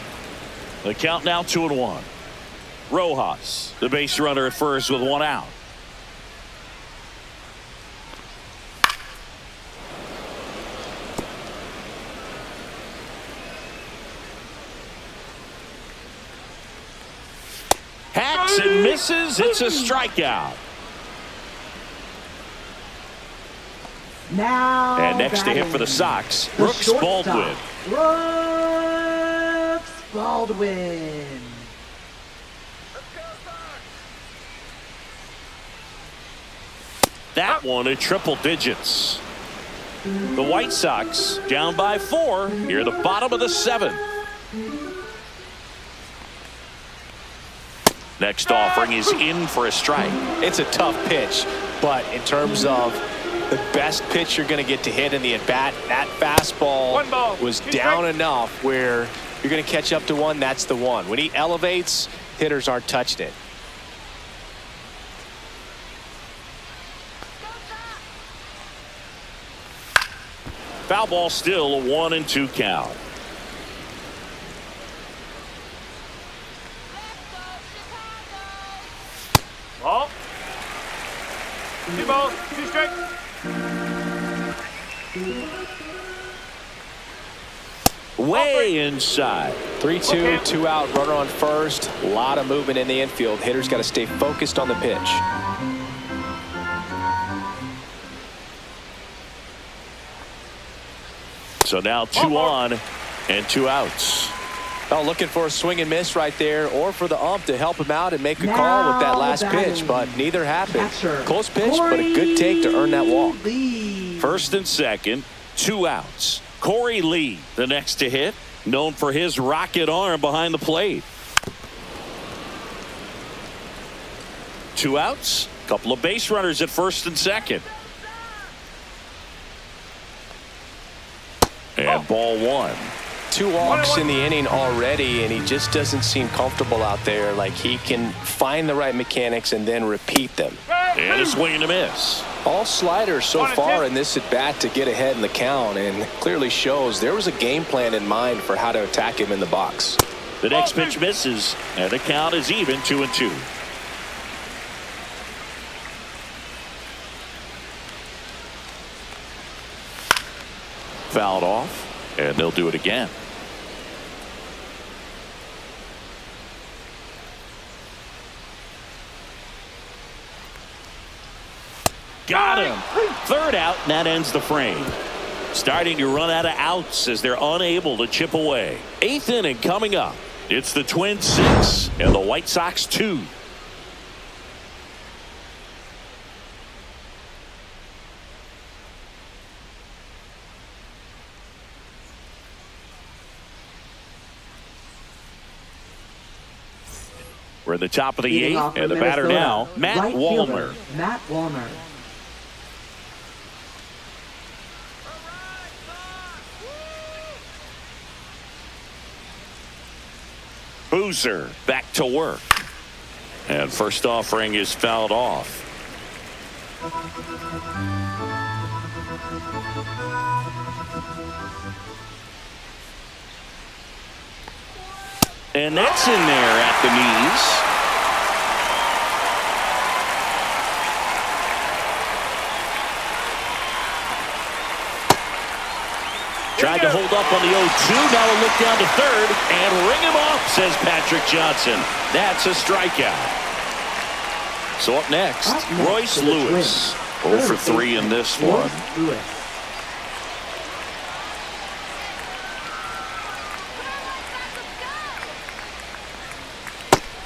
the count now 2-1. Rojas, the base runner at first with one out. Hacks and misses. It's a strikeout. Now and next to hit for the Sox, Brooks Baldwin. Brooks Baldwin. That one at triple digits. The White Sox down by 4 near the bottom of the 7th. Next offering is in for a strike. It's a tough pitch, but in terms of the best pitch you're going to get to hit in the at-bat, that fastball was down enough where you're going to catch up to one. That's the one. When he elevates, hitters aren't touching it. Foul ball, still a 1-2 count. Ball. 2 balls, 2 strikes. Way inside. 3-2, 2 out, runner on first. A lot of movement in the infield. Hitters got to stay focused on the pitch. So now 2 on and 2 outs. Oh, looking for a swing and miss right there, or for the ump to help him out and make a call with that last pitch, but neither happened. Close pitch, but a good take to earn that walk. First and second, 2 outs. Corey Lee, the next to hit, known for his rocket arm behind the plate. 2 outs, couple of base runners at first and second. And ball 1. 2 walks in the inning already, and he just doesn't seem comfortable out there. Like he can find the right mechanics and then repeat them. And a swing and a miss. All sliders so far in this at bat to get ahead in the count, and clearly shows there was a game plan in mind for how to attack him in the box. The next pitch misses, and the count is even 2-2. Fouled off, and they'll do it again. Got him. Third out, and that ends the frame. Starting to run out of outs as they're unable to chip away. 8th inning coming up. It's the Twins 6 and the White Sox 2. We're at the top of the 8th, and the batter now, Matt Wallner. Matt Wallner. Boozer back to work. And first offering is fouled off. And that's in there at the knees. Tried to hold up on the 0-2. Now a look down to third and ring him off, says Patrick Johnson. That's a strikeout. So up next, Royce Lewis. 0 for 3 in this one.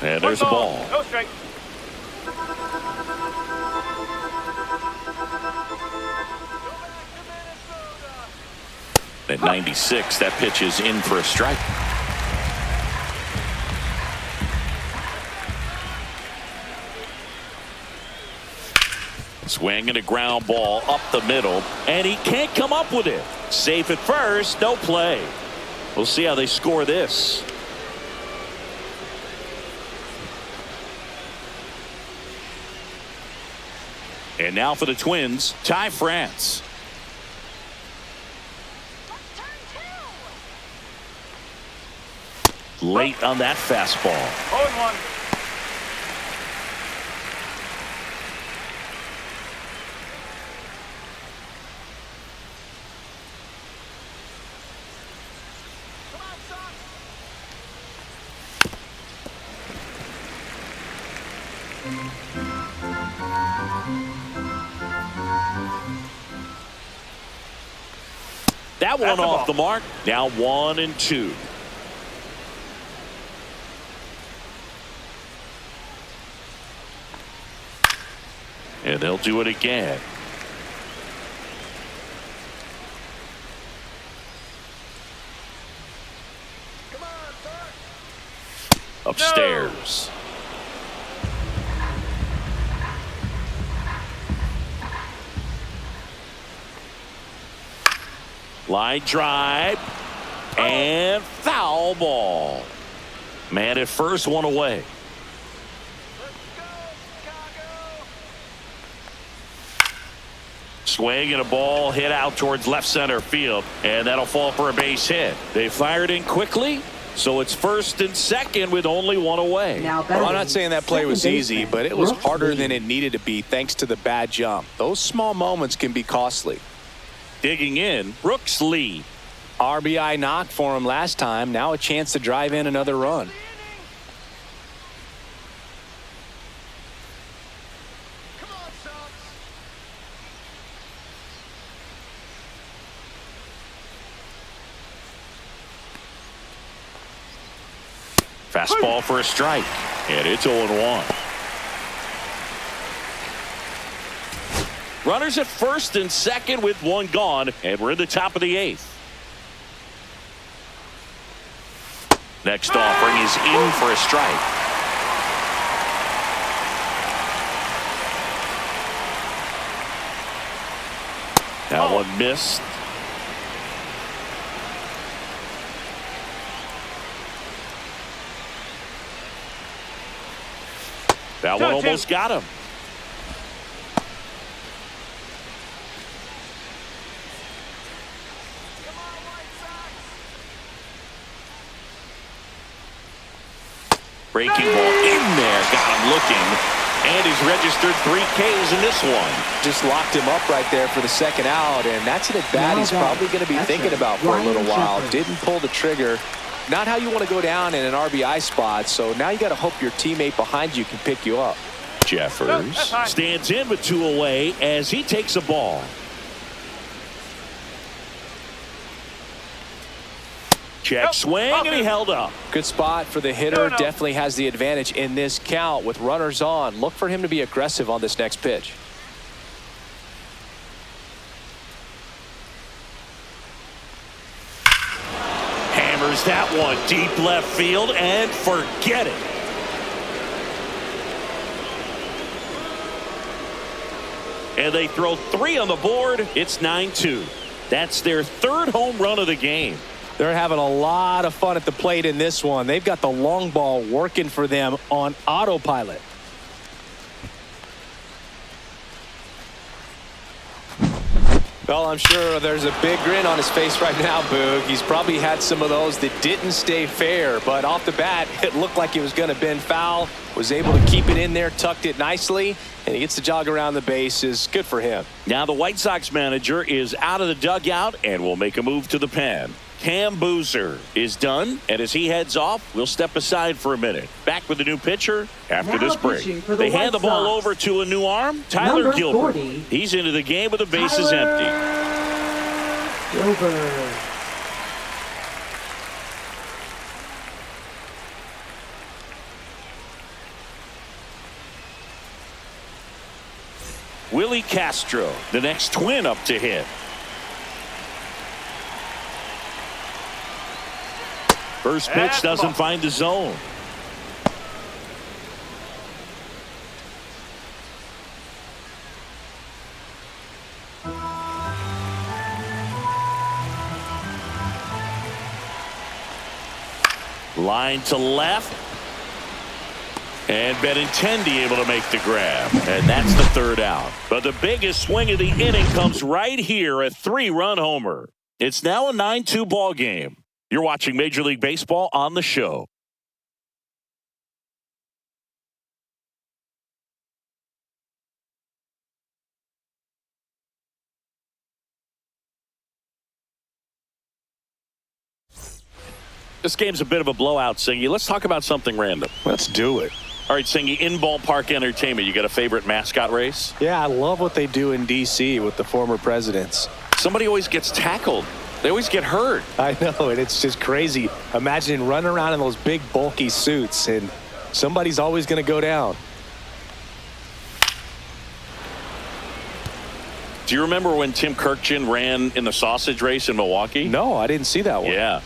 And there's a ball. No strike. At 96, that pitch is in for a strike. Swinging a ground ball up the middle, and he can't come up with it. Safe at first, no play. We'll see how they score this. And now for the Twins, Ty France. Late on that fastball. 0-1. That one off the mark. Now 1-2. And they'll do it again. Upstairs. Line drive and foul ball. Man at first, one away. Swing and a ball hit out towards left center field, and that'll fall for a base hit. They fired in quickly, so it's first and second with only one away. Well, I'm not saying that play was easy, but it was harder than it needed to be thanks to the bad jump. Those small moments can be costly. Digging in, Brooks Lee. RBI knock for him last time. Now a chance to drive in another run. Fastball for a strike, and it's 0-1. Runners at first and second with one gone, and we're in the top of the 8th. Next offering is in for a strike. That one missed. That one almost got him. Breaking ball in there, got him looking, and he's registered 3 Ks in this one. Just locked him up right there for the second out, and that's an at-bat he's probably going to be thinking about for a little while. Didn't pull the trigger. Not how you want to go down in an RBI spot, so now you got to hope your teammate behind you can pick you up. Jeffers stands in with 2 away as he takes a ball. Check swing, and he held up. Good spot for the hitter. Definitely has the advantage in this count with runners on. Look for him to be aggressive on this next pitch. Hammers that one deep left field, and forget it. And they throw 3 on the board. It's 9-2. That's their 3rd home run of the game. They're having a lot of fun at the plate in this one. They've got the long ball working for them on autopilot. Well, I'm sure there's a big grin on his face right now, Boog. He's probably had some of those that didn't stay fair, but off the bat, it looked like it was going to bend foul. Was able to keep it in there, tucked it nicely, and he gets to jog around the bases. Good for him. Now the White Sox manager is out of the dugout and will make a move to the pen. Cam Boozer is done, and as he heads off, we'll step aside for a minute. Back with the new pitcher after this break. They hand the ball over to a new arm, Tyler Gilbert. 40, he's into the game with the bases empty. Gilbert. Willie Castro, the next Twin up to hit. First pitch doesn't find the zone. Line to left. And Benintendi able to make the grab. And that's the third out. But the biggest swing of the inning comes right here, a 3-run homer. It's now a 9-2 ball game. You're watching Major League Baseball on the show. This game's a bit of a blowout, Singy. Let's talk about something random. Let's do it. All right, Singy, in ballpark entertainment, you got a favorite mascot race? Yeah, I love what they do in D.C. with the former presidents. Somebody always gets tackled. They always get hurt. I know, and it's just crazy. Imagine running around in those big, bulky suits, and somebody's always going to go down. Do you remember when Tim Kirkjian ran in the sausage race in Milwaukee? No, I didn't see that one. Yeah.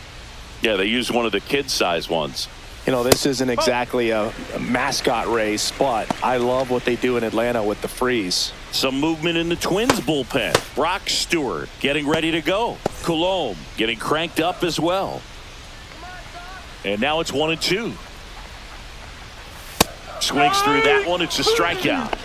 Yeah, they used one of the kid-size ones. You know, this isn't exactly a mascot race, but I love what they do in Atlanta with the freeze. Some movement in the Twins bullpen. Brock Stewart getting ready to go. Coulombe getting cranked up as well. And now it's 1-2. Swings through that one. It's a strikeout.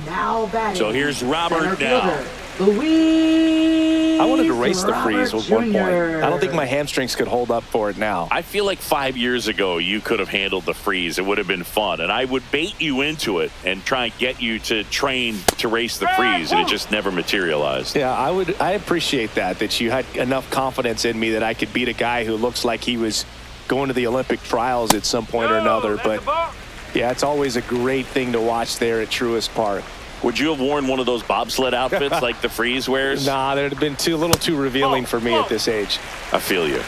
Now batting. So here's Robert now. Luis I wanted to race the freeze Robert at one point. Jr. I don't think my hamstrings could hold up for it now. I feel like 5 years ago you could have handled the freeze. It would have been fun. And I would bait you into it and try and get you to train to race the freeze. And it just never materialized. Yeah, I appreciate that you had enough confidence in me that I could beat a guy who looks like he was going to the Olympic trials at some point or another. But yeah, it's always a great thing to watch there at Truist Park. Would you have worn one of those bobsled outfits like the freeze wears? Nah, they'd have been a little too revealing for me at this age. I feel you.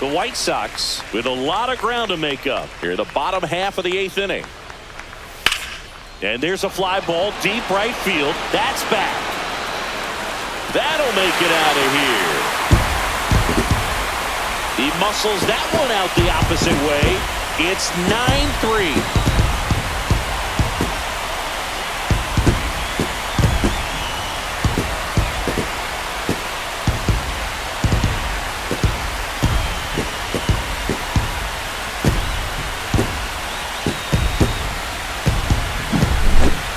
The White Sox with a lot of ground to make up here, the bottom half of the 8th inning. And there's a fly ball deep right field. That's back. That'll make it out of here. He muscles that one out the opposite way. It's 9-3.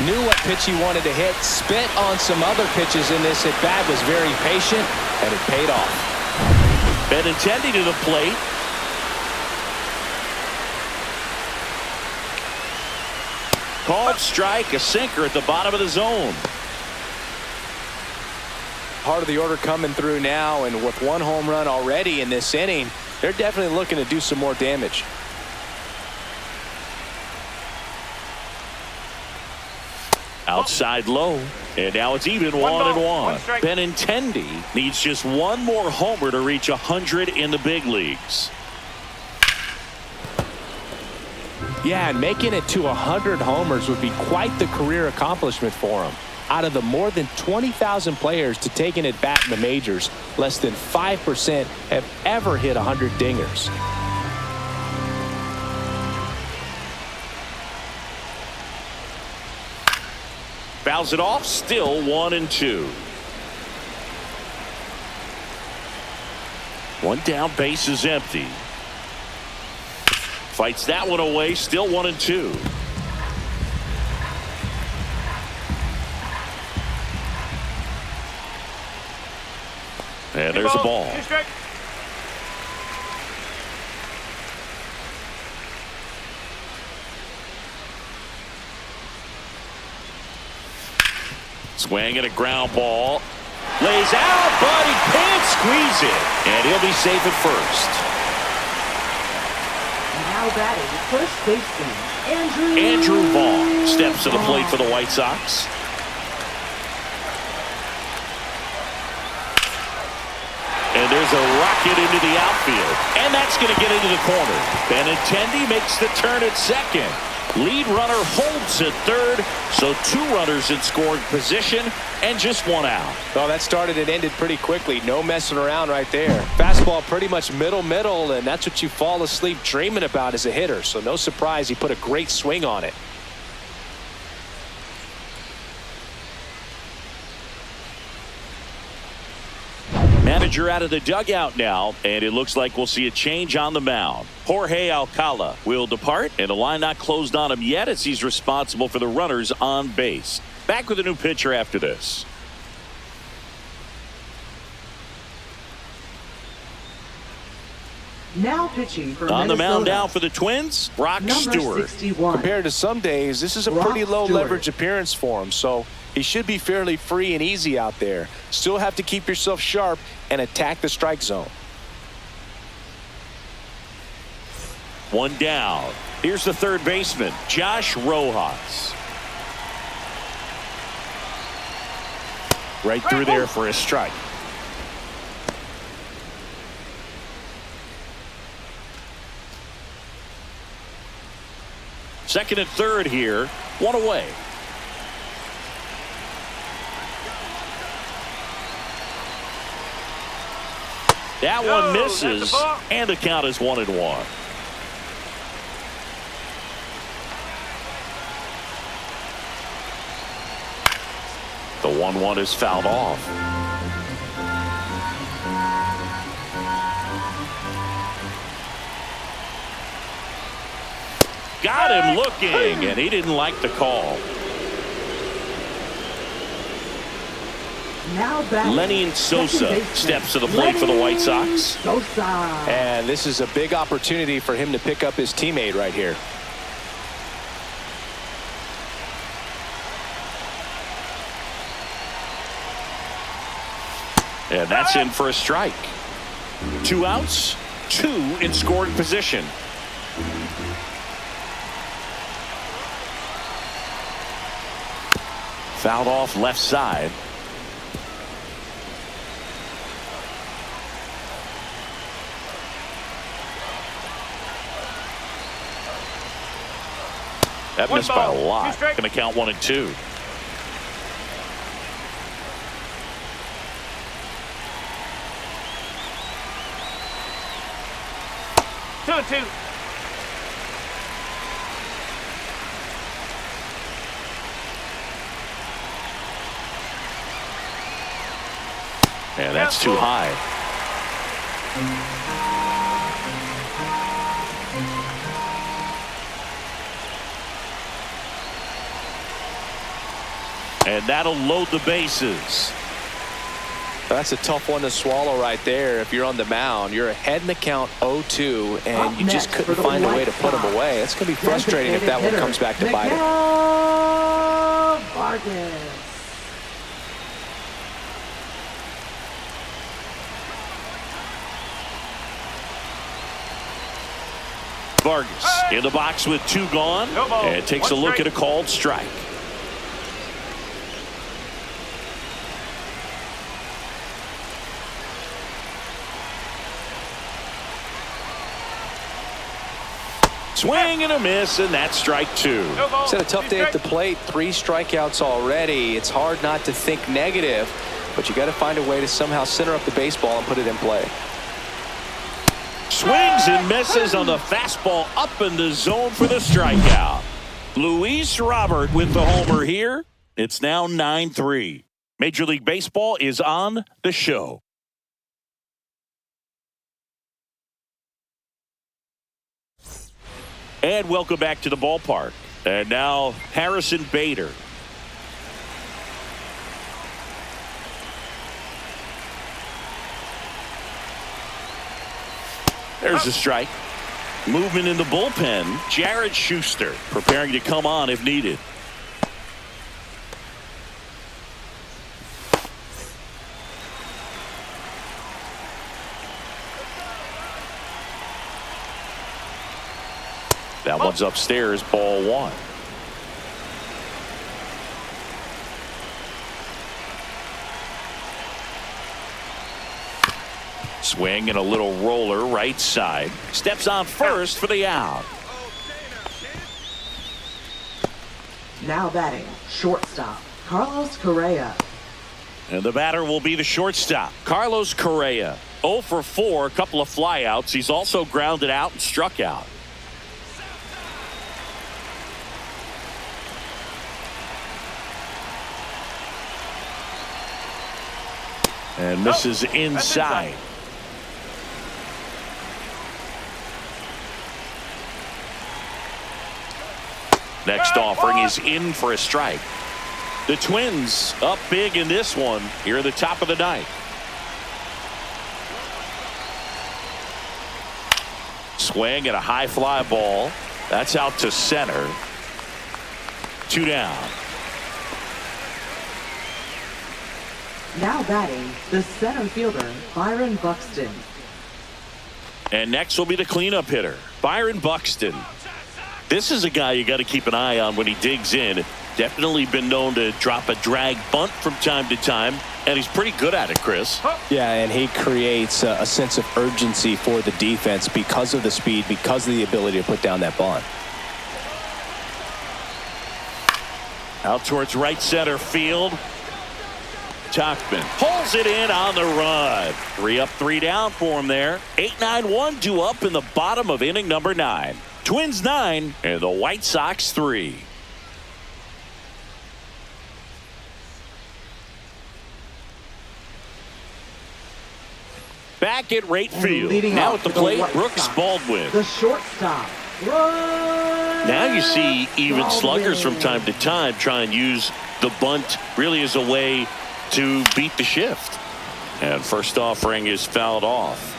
Knew what pitch he wanted to hit, spit on some other pitches in this at bat, was very patient, and it paid off. Benintendi to the plate. Called strike, a sinker at the bottom of the zone. Part of the order coming through now, and with one home run already in this inning, they're definitely looking to do some more damage. Outside low, and now it's even 1-1. Benintendi needs just one more homer to reach 100 in the big leagues. Yeah, and making it to 100 homers would be quite the career accomplishment for him. Out of the more than 20,000 players to take an at-bat in the majors, less than 5% have ever hit 100 dingers. Fouls it off, still 1-2. One down, base is empty. Fights that one away, still 1-2. And there's a ball. Swing and a ground ball. Lays out, but he can't squeeze it. And he'll be safe at first. Now batting first baseman Andrew Vaughn steps to the plate for the White Sox. And there's a rocket into the outfield. And that's going to get into the corner. Benintendi makes the turn at second. Lead runner holds at third, so 2 runners in scoring position and just 1 out. Well, that started and ended pretty quickly. No messing around right there. Fastball pretty much middle, and that's what you fall asleep dreaming about as a hitter. So no surprise he put a great swing on it. Manager out of the dugout now, and it looks like we'll see a change on the mound. Jorge Alcala will depart, and the line not closed on him yet as he's responsible for the runners on base. Back with a new pitcher after this. Now pitching for on Minnesota. The mound now for the Twins, Brock Stewart. 61. Compared to some days, this is a pretty low leverage appearance for him, so he should be fairly free and easy out there. Still have to keep yourself sharp and attack the strike zone. 1 down. Here's the third baseman, Josh Rojas. Right through there for a strike. Second and third here, 1 away. That one misses, and the count is 1-1. The 1-1 is fouled off. Got him looking, and he didn't like the call. Now back. Lenny Sosa steps to the plate for the White Sox. Sosa. And this is a big opportunity for him to pick up his teammate right here. And that's in for a strike. 2 outs, 2 in scoring position. Fouled off left side. That missed by a lot. Going to count 1 and 2. Two and 2. And that's too high. And that'll load the bases. That's a tough one to swallow right there. If you're on the mound, you're ahead in the count 0-2, and you just couldn't find a way to put him away. That's going to be frustrating if that one comes back to bite him. Vargas in the box with 2 gone, and takes a look at a called strike. Swing and a miss, and that's strike 2. It's had a tough day at the plate. 3 strikeouts already. It's hard not to think negative, but you got to find a way to somehow center up the baseball and put it in play. Swings and misses on the fastball up in the zone for the strikeout. Luis Robert with the homer here. It's now 9-3. Major League Baseball is on the show. And welcome back to the ballpark. And now Harrison Bader. There's a strike. Movement in the bullpen. Jared Schuster preparing to come on if needed. That one's upstairs, ball 1. Swing and a little roller right side. Steps on first for the out. Now batting, shortstop, Carlos Correa. And the batter will be the shortstop, Carlos Correa. 0 for 4, a couple of flyouts. He's also grounded out and struck out. And misses inside. Next offering is in for a strike. The Twins up big in this one here at the top of the ninth. Swing and a high fly ball. That's out to center. 2 down. Now batting, the center fielder, Byron Buxton. And next will be the cleanup hitter, Byron Buxton. This is a guy you got to keep an eye on when he digs in. Definitely been known to drop a drag bunt from time to time, and he's pretty good at it, Chris. Yeah, and he creates a sense of urgency for the defense because of the speed, because of the ability to put down that bunt. Out towards right center field. Tachman pulls it in on the run. 3 up, 3 down for him there. 8-9-1 due up in the bottom of inning number 9. Twins 9 and the White Sox 3. Back at right field. Now at the plate, Brooks Baldwin. The shortstop. Now you see even sluggers from time to time try and use the bunt really as a way to beat the shift. And first offering is fouled off.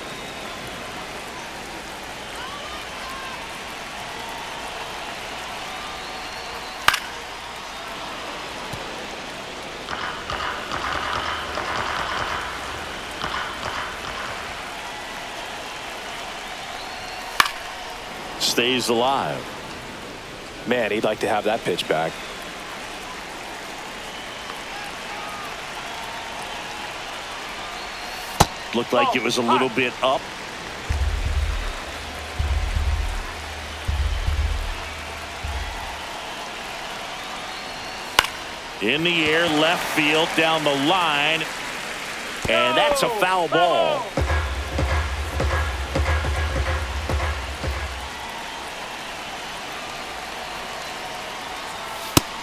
Stays alive. Man, he'd like to have that pitch back. Looked like it was a little bit up. In the air, left field, down the line. And that's a foul ball.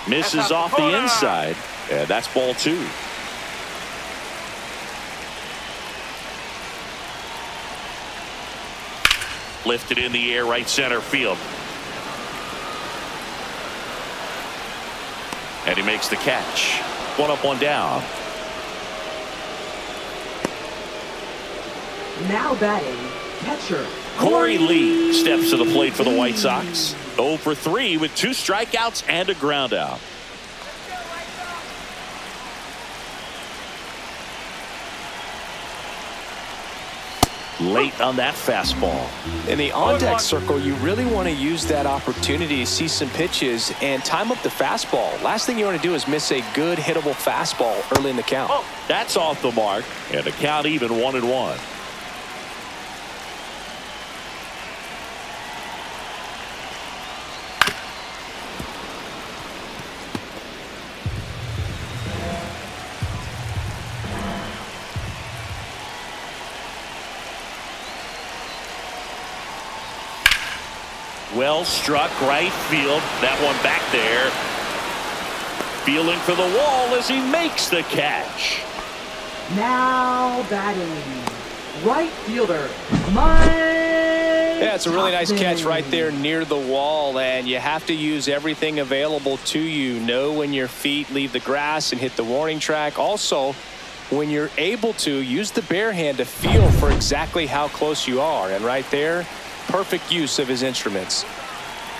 Misses off the inside, and that's ball 2. Lifted in the air, right center field. And he makes the catch. 1 up, 1 down. Now batting, catcher, Corey Lee steps to the plate for the White Sox. 0 for 3 with 2 strikeouts and a ground out. Late on that fastball. In the on-deck circle, you really want to use that opportunity to see some pitches and time up the fastball. Last thing you want to do is miss a good hittable fastball early in the count. That's off the mark, and the count even 1-1. Well struck right field. That one back there. Feeling for the wall as he makes the catch. Now batting, right fielder, Mike. Yeah, it's a really nice catch right there near the wall, and you have to use everything available to you. Know when your feet leave the grass and hit the warning track. Also, when you're able to, use the bare hand to feel for exactly how close you are. And right there, perfect use of his instruments.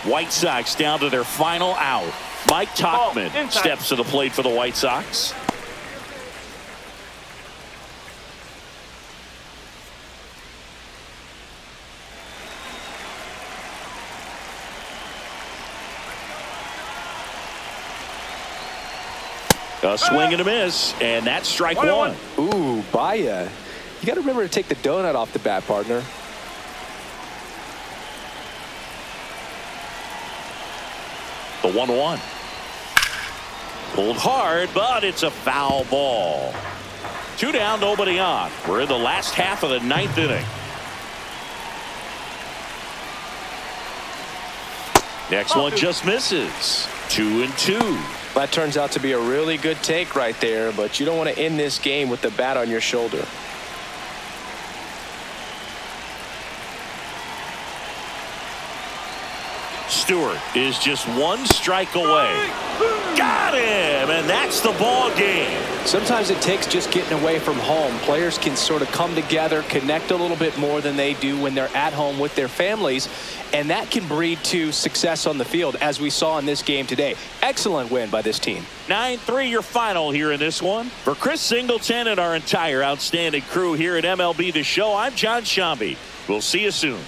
White Sox down to their final out. Mike Tachman steps to the plate for the White Sox. A swing and a miss, and that's strike 1. Ooh, Baya. You got to remember to take the donut off the bat, partner. The 1-1. Pulled hard, but it's a foul ball. 2 down, nobody on. We're in the last half of the 9th inning. Next one just misses. 2-2. That turns out to be a really good take right there, but you don't want to end this game with the bat on your shoulder. Stewart is just 1 strike away. Got him, and that's the ball game. Sometimes it takes just getting away from home. Players can sort of come together, connect a little bit more than they do when they're at home with their families, and that can breed to success on the field, as we saw in this game today. Excellent win by this team. 9-3 your final here in this one. For Chris Singleton and our entire outstanding crew here at MLB The Show, I'm John Shambi. We'll see you soon.